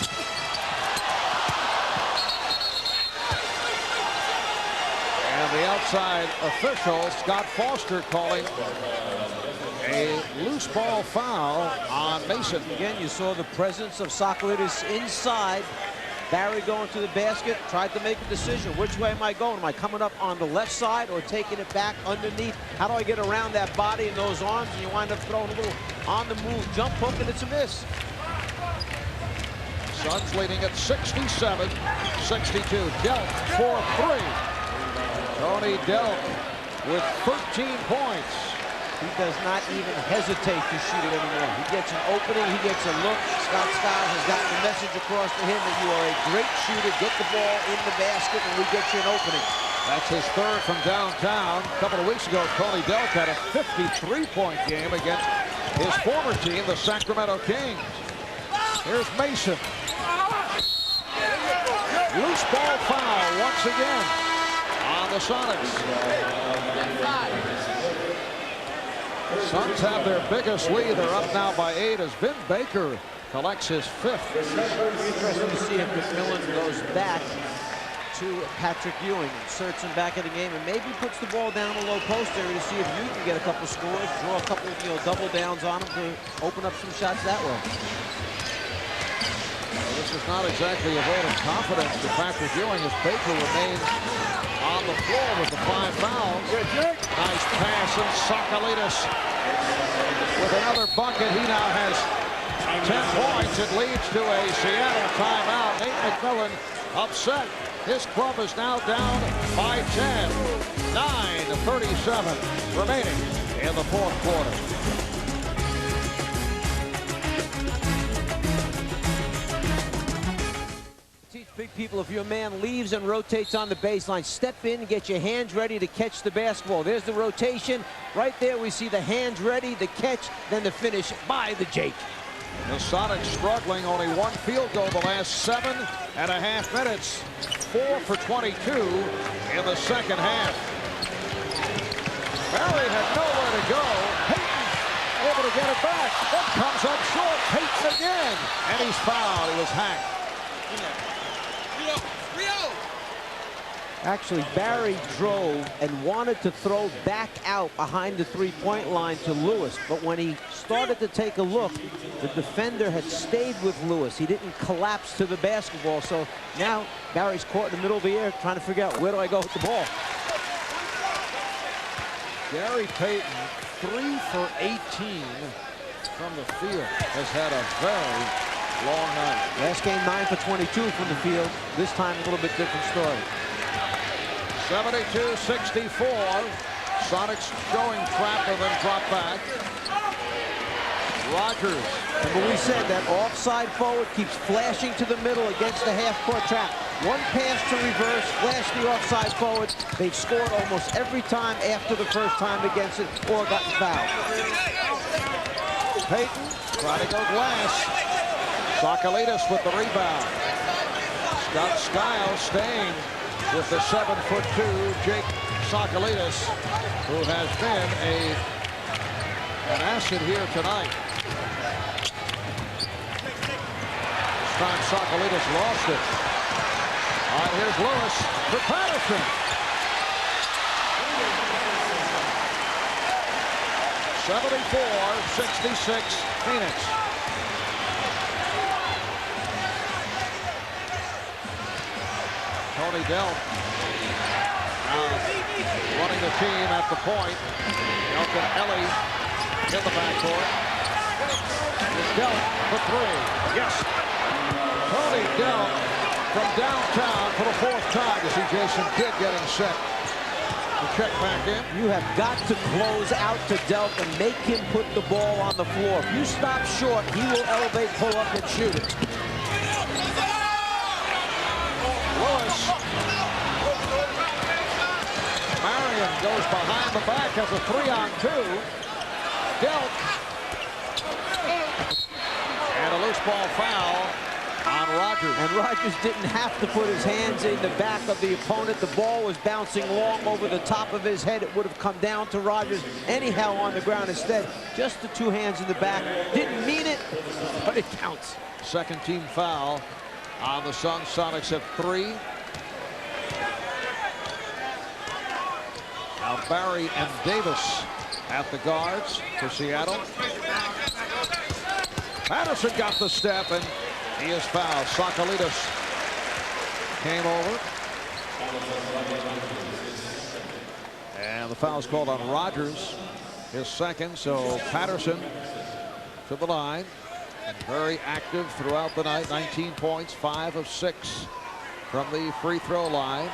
And the outside official, Scott Foster, calling a loose ball foul on Mason. Again, you saw the presence of Sakalitis inside. Barry going to the basket, tried to make a decision. Which way am I going? Am I coming up on the left side or taking it back underneath? How do I get around that body and those arms? And you wind up throwing a little on-the-move jump hook, and it's a miss. Suns leading at 67-62. Delk for 3. Tony Delk with 13 points. He does not even hesitate to shoot it anymore. He gets an opening, he gets a look. Scott Skiles has gotten the message across to him that you are a great shooter. Get the ball in the basket and we get you an opening. That's his 3rd from downtown. A couple of weeks ago, Tony Delk had a 53-point game against his former team, the Sacramento Kings. Here's Mason. Loose ball foul once again on the Sonics. Suns have their biggest lead. They're up now by 8 as Vin Baker collects his 5th. Interesting to see if McMillan goes back to Patrick Ewing, inserts him back in the game, and maybe puts the ball down a low post area to see if you can get a couple scores, draw a couple, double downs on him to open up some shots that way. Well, this is not exactly a vote of confidence to Patrick Ewing as Baker remains on the floor with the 5 fouls. Nice pass, and Sakalitis with another bucket. He now has 10 points. It leads to a Seattle timeout. Nate McMillan upset. His club is now down by 10. 9:37 remaining in the 4th quarter. Teach big people, if your man leaves and rotates on the baseline, step in and get your hands ready to catch the basketball. There's the rotation. Right there we see the hands ready, the catch, then the finish by the Jake. The Sonics struggling, only 1 field goal the last 7.5 minutes. 4 for 22 in the second half. Barry had nowhere to go. Payton able to get it back. It comes up short. Payton again. And he's fouled. He was hacked. Actually, Barry drove and wanted to throw back out behind the three-point line to Lewis, but when he started to take a look, the defender had stayed with Lewis. He didn't collapse to the basketball, so now Barry's caught in the middle of the air trying to figure out where do I go with the ball. Gary Payton, 3 for 18 from the field, has had a very long night. Last game, 9 for 22 from the field. This time, a little bit different story. 72-64. Sonics showing trap and then drop back. Rogers. Remember we said that offside forward keeps flashing to the middle against the half-court trap. One pass to reverse, flash the offside forward. They've scored almost every time after the first time against it or gotten fouled. Payton trying to go glass. Sakalitis with the rebound. Scott Skiles staying with the 7'2" Jake Sakalitis, who has been an asset here tonight. This time Sakalitis lost it. All right, here's Lewis for Patterson. (74-66) Phoenix. Tony Delp running the team at the point. Delp and Elie in the backcourt. Delp for 3. Yes. Tony Delp from downtown for the 4th time. You see Jason Kidd getting set to check back in. You have got to close out to Delp and make him put the ball on the floor. If you stop short, he will elevate, pull up, and shoot it. Lewis. Marion goes behind the back, has a 3-on-2. Delp. And a loose ball foul on Rogers. And Rogers didn't have to put his hands in the back of the opponent. The ball was bouncing long over the top of his head. It would have come down to Rogers anyhow on the ground. Instead, just the 2 hands in the back. Didn't mean it, but it counts. Second team foul on the Suns. Sonics have 3. Now Barry and Davis at the guards for Seattle. Patterson got the step and he is fouled. Sakalitis came over. And the foul is called on Rogers. His second, so Patterson to the line. And very active throughout the night. 19 points, 5 of 6 from the free throw line.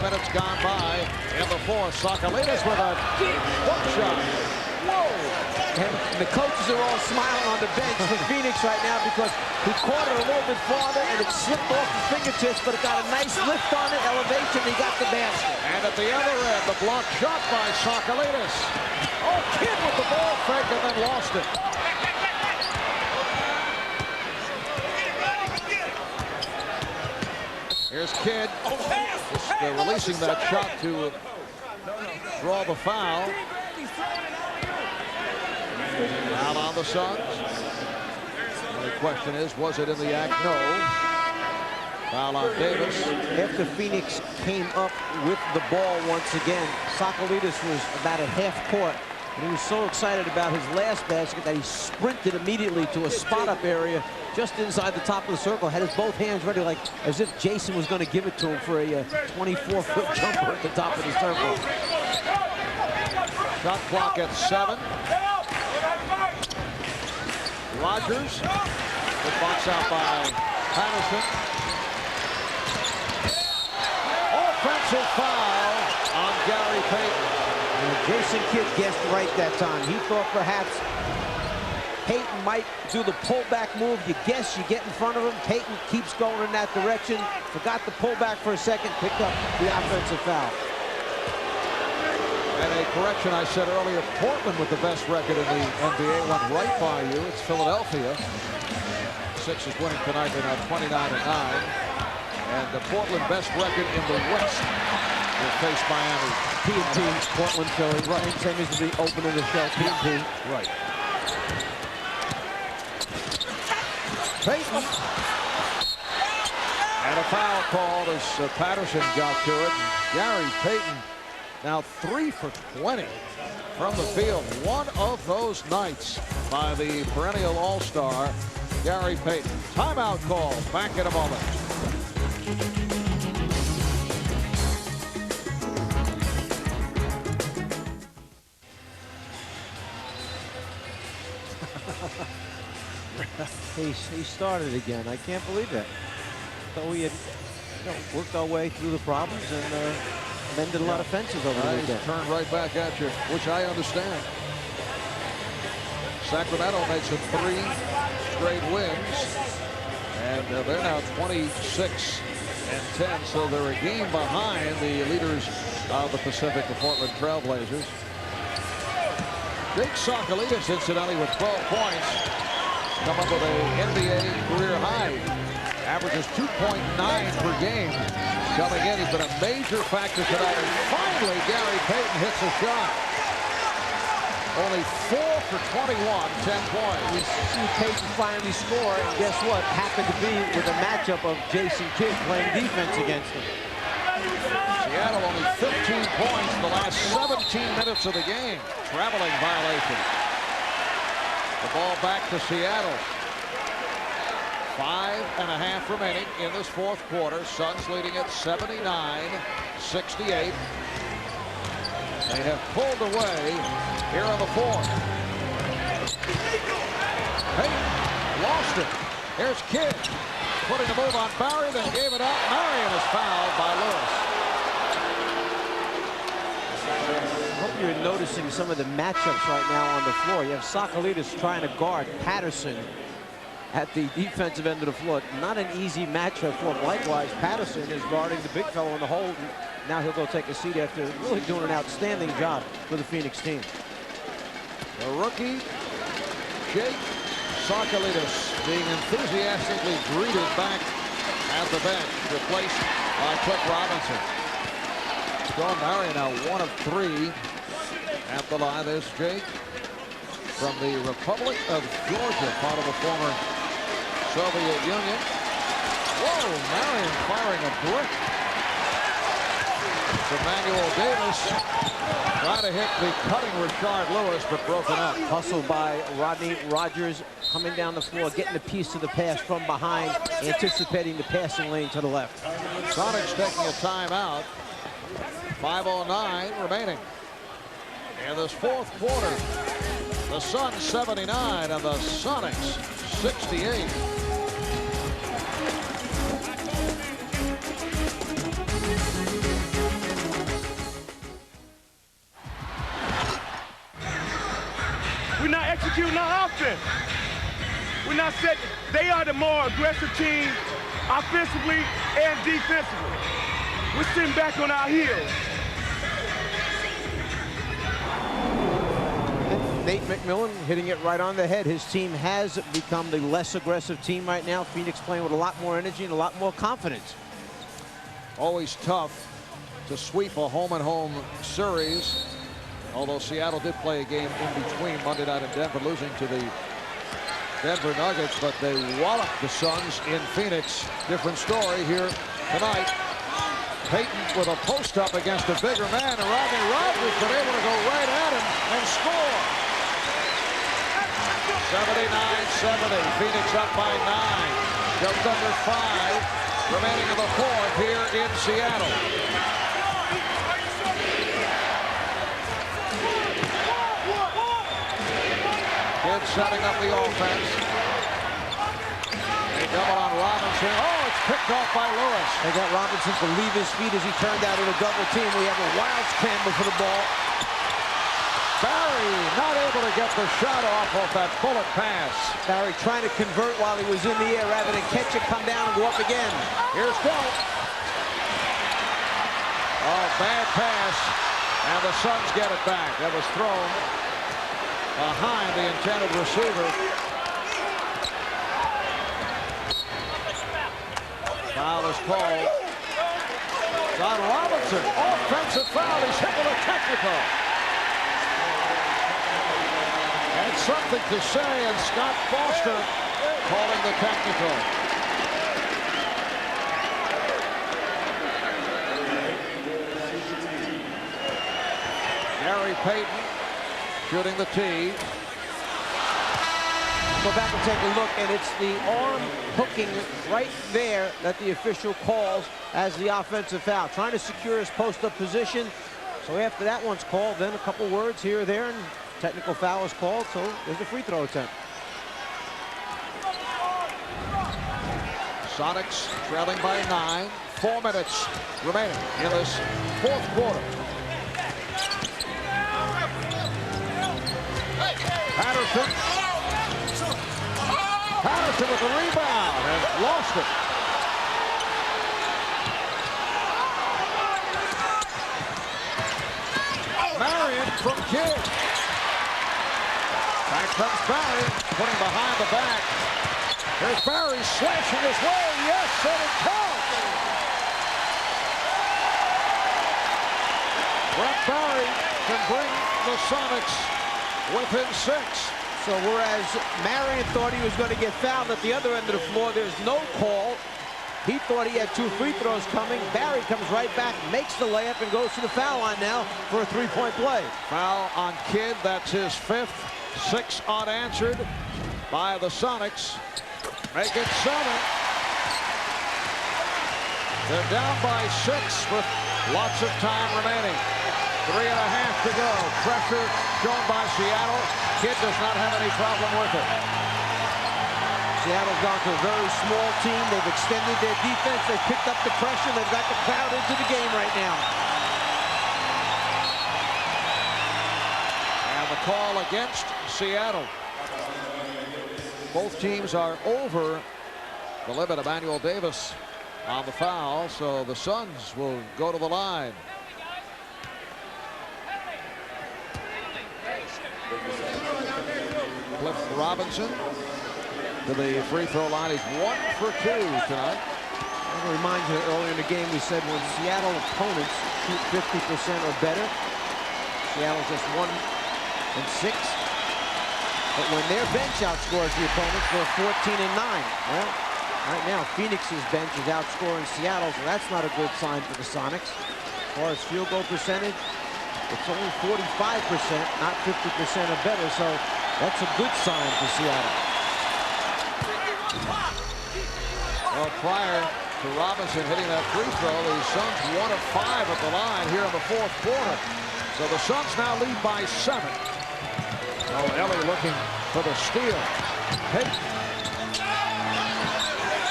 Minutes gone by in the 4th. Sakalitis with a deep hook shot. Whoa! And the coaches are all smiling on the bench for Phoenix right now because he caught it a little bit farther and it slipped off the fingertips, but it got a nice lift on it, elevation, he got the basket. And at the other end, the block shot by Sakalitis. Oh, Kidd with the ball fake and then lost it. Here's Kidd, just releasing that shot to draw the foul. Out on the Suns. The question is, was it in the act? No. Foul on Davis. After Phoenix came up with the ball once again, Sakalitis was about at half court. And he was so excited about his last basket that he sprinted immediately to a spot-up area just inside the top of the circle, had his both hands ready like as if Jason was going to give it to him for a 24-foot jumper at the top of the circle. Shot clock at 7. Rogers, good box out by Patterson. Offensive foul on Gary Payton. And Jason Kidd guessed right that time. He thought perhaps Payton might do the pullback move. You guess, you get in front of him. Payton keeps going in that direction. Forgot the pullback for a second, picked up the offensive foul. And a correction I said earlier, Portland with the best record in the NBA went right by you. It's Philadelphia. Sixers winning tonight. They're now 29-9. And the Portland best record in the West will face Miami. P&T, Portland, Philly. Right. Same as the opening of the show, P&T. Right. Payton. And a foul called as Patterson got to it. Gary Payton now 3 for 20 from the field. One of those nights by the perennial all-star, Gary Payton. Timeout call. Back in a moment. He started again. I can't believe that. Thought we had worked our way through the problems and mended a lot of fences over the weekend. Turned right back at you, which I understand. Sacramento makes it 3 straight wins, and they're now 26-10, so they're a game behind the leaders of the Pacific, the Portland Trailblazers. Jake Sakalitis, incidentally, with 12 points, come up with an NBA career high. Averages 2.9 per game. Coming in, he's been a major factor tonight. And finally, Gary Payton hits a shot. Only 4 for 21, 10 points. We see Payton finally score, and guess what? Happened to be with a matchup of Jason Kidd playing defense against him. Seattle only 15 points in the last 17 minutes of the game. Traveling violation. The ball back to Seattle. 5.5 remaining in this fourth quarter. Suns leading at 79-68. They have pulled away here on the fourth. Payton lost it. Here's Kidd putting the move on Barry, then gave it up. Marion is fouled by Lewis. I hope you're noticing some of the matchups right now on the floor. You have Sakalitis trying to guard Patterson at the defensive end of the floor. Not an easy matchup for him. Likewise, Patterson is guarding the big fellow in the hole. Now he'll go take a seat after really doing an outstanding job for the Phoenix team. The rookie, Jake Sakalitis, being enthusiastically greeted back at the bench, replaced by Cliff Robinson. Shawn Marion now 1 of 3 at the line. There's Jake from the Republic of Georgia, part of the former Soviet Union. Whoa, Marion firing a brick. Emanual Davis trying to hit the cutting Rashard Lewis, but broken up. Hustled by Rodney Rogers, coming down the floor, getting a piece of the pass from behind, anticipating the passing lane to the left. Sonics taking a timeout. 5:09 remaining in this fourth quarter. The Suns 79 and the Sonics 68. We're not executing our offense. We're not set. They are the more aggressive team offensively and defensively. We're sitting back on our heels. Nate McMillan hitting it right on the head. His team has become the less aggressive team right now. Phoenix playing with a lot more energy and a lot more confidence. Always tough to sweep a home-and-home series, although Seattle did play a game in between Monday night in Denver, losing to the Denver Nuggets, but they walloped the Suns in Phoenix. Different story here tonight. Payton with a post-up against a bigger man, and Rodney Rogers been able to go right at him and score. 79-70, Phoenix up by 9. Just under 5 remaining in the fourth here in Seattle. Kidd setting up the offense. They double on Robinson. Oh, it's picked off by Lewis. They got Robinson to leave his feet as he turned out in a double team. We have a wild scramble for the ball. Barry not able to get the shot off that bullet pass. Barry trying to convert while he was in the air rather than catch it, come down, and go up again. Here's Delt. Oh, bad pass. And the Suns get it back. That was thrown behind the intended receiver. Foul is called. John Robinson, offensive foul. He's hit with a technical. Had something to say, and Scott Foster calling the technical. Gary Payton shooting the tee. Go back and take a look, and it's the arm hooking right there that the official calls as the offensive foul. Trying to secure his post-up position. So after that one's called, then a couple words here or there, and technical foul is called, so there's a free throw attempt. Sonics trailing by 9. 4 minutes remaining in this fourth quarter. Patterson. Patterson with the rebound and lost it. Marion from Kidd. Back comes Barry, putting behind the back. Here's Barry slashing his way. Yes, and it counts. Brett Barry can bring the Sonics within 6. So whereas Marion thought he was going to get fouled at the other end of the floor, there's no call. He thought he had 2 free throws coming. Barry comes right back, makes the layup, and goes to the foul line now for a 3-point play. Foul on Kidd. That's his 5th. 6 unanswered by the Sonics. Make it 7. They're down by 6 with lots of time remaining. 3.5 to go. Pressure shown by Seattle. Kidd does not have any problem with it. Seattle's gone to a very small team. They've extended their defense. They've picked up the pressure. They've got the crowd into the game right now. And the call against Seattle. Both teams are over the limit. Emanual Davis on the foul, so the Suns will go to the line. Cliff Robinson to the free throw line. He's 1 for 2 tonight. I want to remind you, earlier in the game we said when Seattle opponents shoot 50% or better, Seattle's just 1 and 6. But when their bench outscores the opponents, they're 14 and 9. Well, right now Phoenix's bench is outscoring Seattle, so that's not a good sign for the Sonics. As far as field goal percentage, it's only 45%, not 50% or better, so that's a good sign for Seattle. Well, prior to Robinson hitting that free throw, the Suns 1 of 5 at the line here in the fourth quarter. So the Suns now lead by 7. Oh, Elie looking for the steal. Payton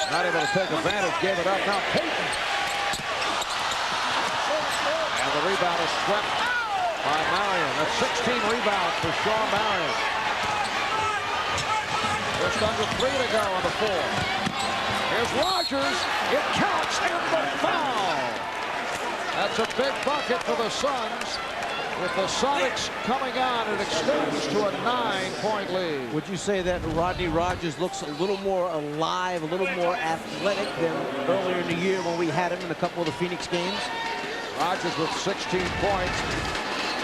not able to take advantage, gave it up. Now Payton. And the rebound is swept by Marion. That's 16 rebounds for Shawn Marion. Just under 3 to go on the 4th. Here's Rogers. It counts and the foul. That's a big bucket for the Suns. With the Sonics coming on, it extends to a 9-point lead. Would you say that Rodney Rogers looks a little more alive, a little more athletic than earlier in the year when we had him in a couple of the Phoenix games? Rogers with 16 points.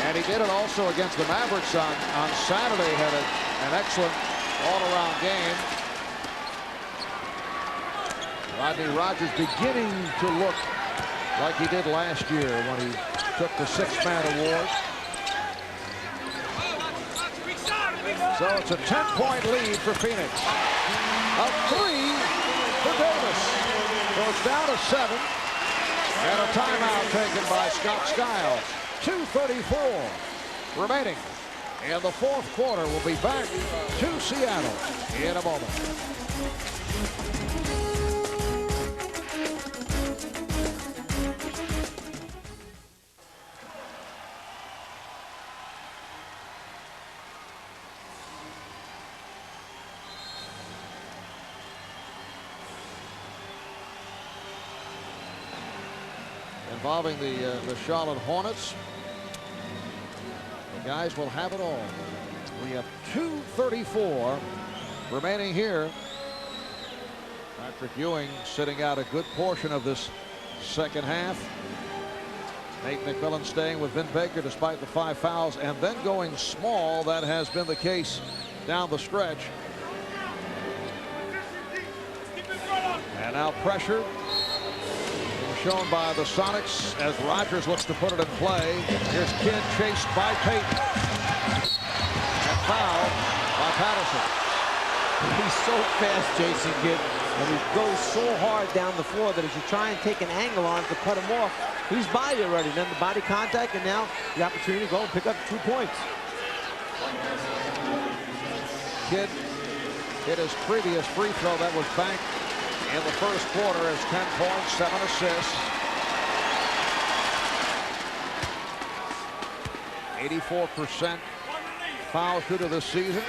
And he did it also against the Mavericks on Saturday. Had an excellent all-around game. Rodney Rogers beginning to look like he did last year when he took the 6-man award. So it's a 10-point lead for Phoenix. A 3 for Davis. So it's down to 7. And a timeout taken by Scott Skiles. 2:34 remaining. And the 4th quarter will be back to Seattle in a moment. Involving the Charlotte Hornets. The guys will have it all. We have 2:34 remaining here. Patrick Ewing sitting out a good portion of this second half. Nate McMillan staying with Vin Baker despite the 5 fouls and then going small. That has been the case down the stretch. And now pressure shown by the Sonics as Rogers looks to put it in play. Here's Kidd chased by Payton. And fouled by Patterson. He's so fast, Jason Kidd, and he goes so hard down the floor that as you try and take an angle on it to cut him off, he's by you already. Then the body contact, and now the opportunity to go and pick up 2 points. Kidd hit his previous free throw that was banked in the first quarter as 10 points, 7 assists. 84% foul shooter this season.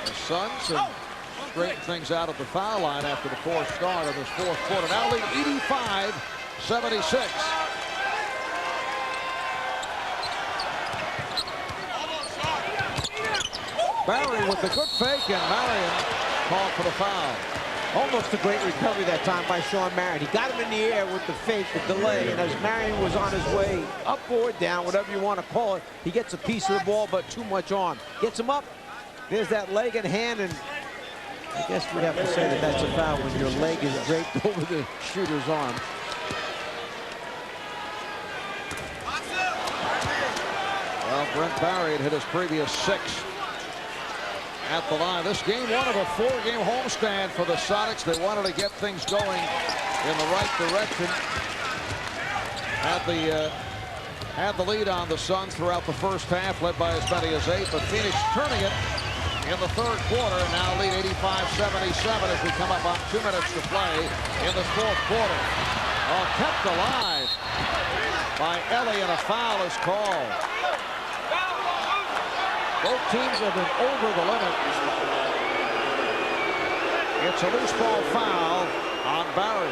The Suns have straightened things out at the foul line after the poor start of this 4th quarter. Now lead 85-76. Barry with the good fake, and Marion called for the foul. Almost a great recovery that time by Shawn Marion. He got him in the air with the fake, the delay, and as Marion was on his way up or down, whatever you want to call it, he gets a piece of the ball, but too much on. Gets him up. There's that leg and hand, and I guess we'd have to say that that's a foul when your leg is draped over the shooter's arm. Well, Brent Barry had hit his previous 6 at the line. This game, one of a 4-game homestand for the Sonics. They wanted to get things going in the right direction. Had the lead on the Suns throughout the first half, led by as many as 8, but Phoenix turning it in the 3rd quarter, and now lead 85-77 as we come up on 2 minutes to play in the 4th quarter. Oh, kept alive by Elie, and a foul is called. Both teams have been over the limit. It's a loose ball foul on Barry.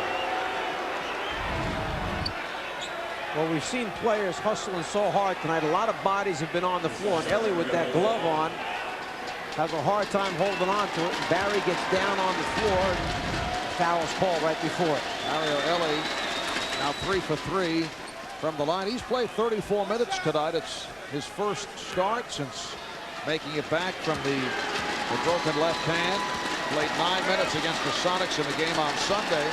Well, we've seen players hustling so hard tonight. A lot of bodies have been on the floor, and Elie with that glove on has a hard time holding on to it. And Barry gets down on the floor, and the foul's called right before it. Elie now 3 for 3 from the line. He's played 34 minutes tonight. It's his first start since making it back from the broken left hand. Played 9 minutes against the Sonics in the game on Sunday.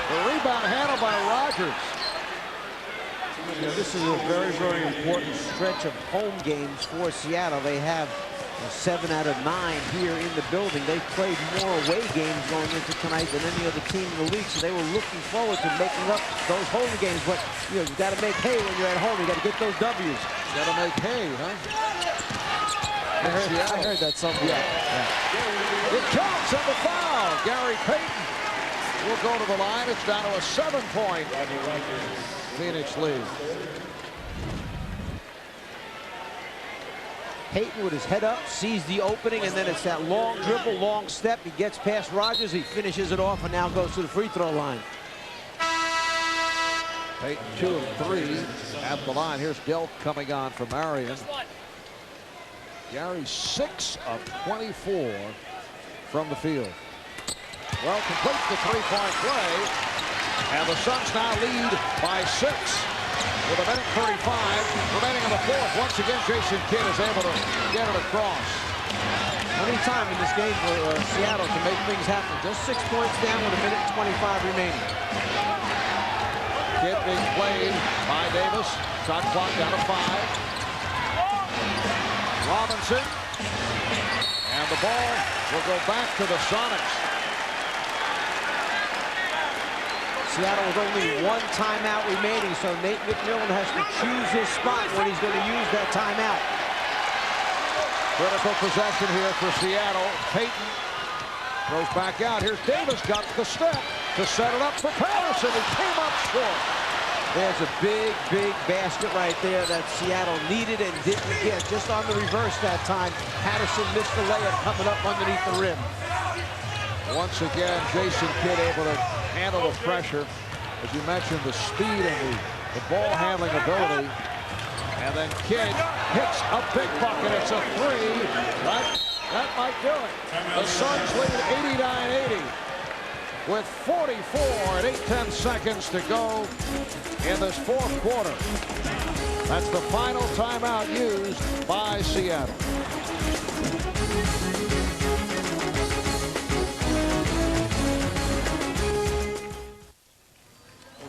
The rebound handled by Rogers. You know, this is a very, very important stretch of home games for Seattle. They have 7 out of 9 here in the building. They've played more away games going into tonight than any other team in the league, so they were looking forward to making up those home games. But you know, you got to make hay when you're at home. You got to get those W's. Got to make hay, huh? I heard that somewhere. Yeah. It counts on the foul. Gary Payton will go to the line. It's down to a 7-point Phoenix lead. Payton with his head up, sees the opening, and then it's that long dribble, long step. He gets past Rogers, he finishes it off, and now goes to the free throw line. Payton 2 of 3 at the line. Here's Delk coming on for Marion. Gary 6 of 24 from the field. Well, completes the three-point play, and the Suns now lead by 6 with a minute 35 remaining in the fourth. Once again, Jason Kidd is able to get it across. Plenty of time in this game for Seattle to make things happen. Just 6 points down with a minute 25 remaining. Kidd being played by Davis. Shot clock down to 5. Robinson. And the ball will go back to the Sonics. Seattle with only 1 timeout remaining, so Nate McMillan has to choose his spot when he's going to use that timeout. Critical possession here for Seattle. Payton throws back out. Here's Davis, got the step to set it up for Patterson. He came up short. There's a big, big basket right there that Seattle needed and didn't get. Just on the reverse that time. Patterson missed the layup coming up underneath the rim. Once again, Jason Kidd able to handle the pressure. As you mentioned, the speed and the ball handling ability. And then Kidd hits a big bucket. It's a 3. That might do it. The Suns lead 89-80 with 44 and 8/10 seconds to go in this fourth quarter. That's the final timeout used by Seattle.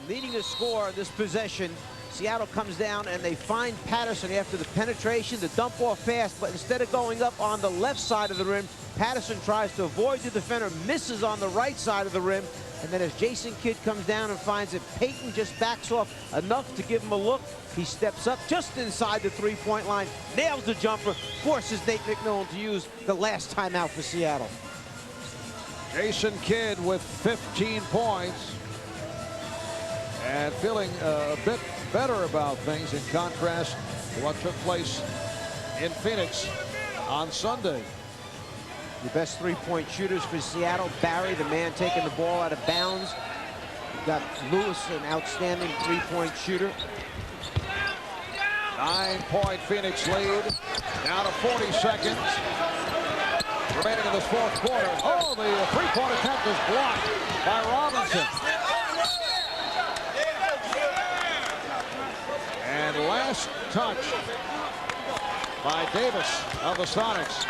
Needing a score on this possession, Seattle comes down and they find Patterson after the penetration, the dump off pass, but instead of going up on the left side of the rim, Patterson tries to avoid the defender, misses on the right side of the rim, and then as Jason Kidd comes down and finds that Payton just backs off enough to give him a look, he steps up just inside the three-point line, nails the jumper, forces Nate McMillan to use the last timeout for Seattle. Jason Kidd with 15 points. And feeling a bit better about things in contrast to what took place in Phoenix on Sunday. The best three-point shooters for Seattle. Barry, the man taking the ball out of bounds. You've got Lewis, an outstanding three-point shooter. 9-point Phoenix lead. Down to 40 seconds. Remaining in this fourth quarter. Oh, the three-point attempt is blocked by Robinson. And last touch by Davis of the Sonics.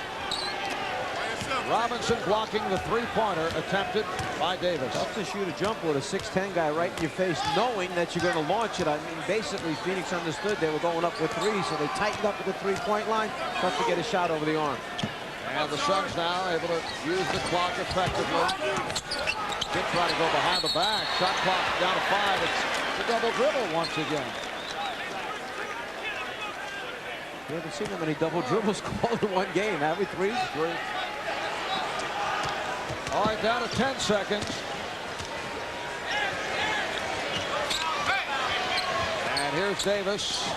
Robinson blocking the three-pointer attempted by Davis. Tough to shoot a jumper with a 6'10" guy right in your face, knowing that you're going to launch it. I mean, basically, Phoenix understood they were going up with 3, so they tightened up at the three-point line. Tough to get a shot over the arm. And the Suns now able to use the clock effectively. Did try to go behind the back. Shot clock down to 5. It's a double dribble once again. We haven't seen that many double dribbles called in one game, have we? 3? 3. All right, down to 10 seconds. And here's Davis.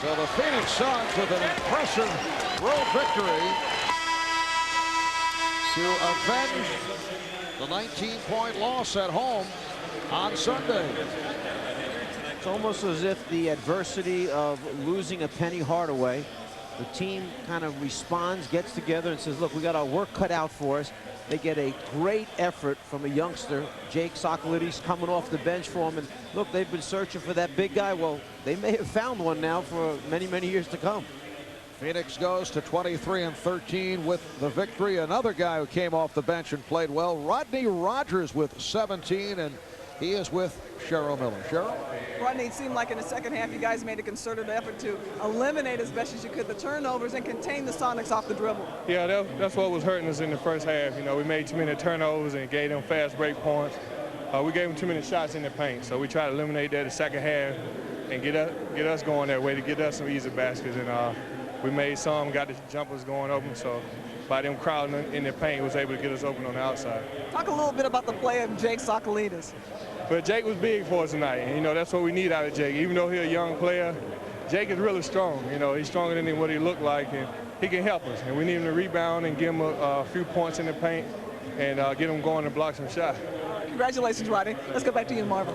So the Phoenix Suns with an impressive road victory to avenge the 19-point loss at home on Sunday. It's almost as if the adversity of losing a Penny Hardaway, the team kind of responds, gets together and says, look, we got our work cut out for us. They get a great effort from a youngster, Jake Socolides, coming off the bench for him. And look, they've been searching for that big guy. Well, they may have found one now for many, many years to come. Phoenix goes to 23-13 with the victory. Another guy who came off the bench and played well, Rodney Rogers with 17, and he is with Cheryl Miller. Cheryl? Rodney, it seemed like in the second half you guys made a concerted effort to eliminate as best as you could the turnovers and contain the Sonics off the dribble. Yeah, that's what was hurting us in the first half. You know, we made too many turnovers and gave them fast break points. We gave them too many shots in the paint, so we tried to eliminate that in the second half and get us going that way to get us some easy baskets. And we made some, got the jumpers going open, so by them crowding in the paint was able to get us open on the outside. Talk a little bit about the play of Jake Socolides. But Jake was big for us tonight, and, you know, that's what we need out of Jake. Even though he's a young player, Jake is really strong. You know, he's stronger than what he looked like, and he can help us. And we need him to rebound and give him a few points in the paint and get him going to block some shots. Congratulations, Rodney. Let's go back to you, Marvin.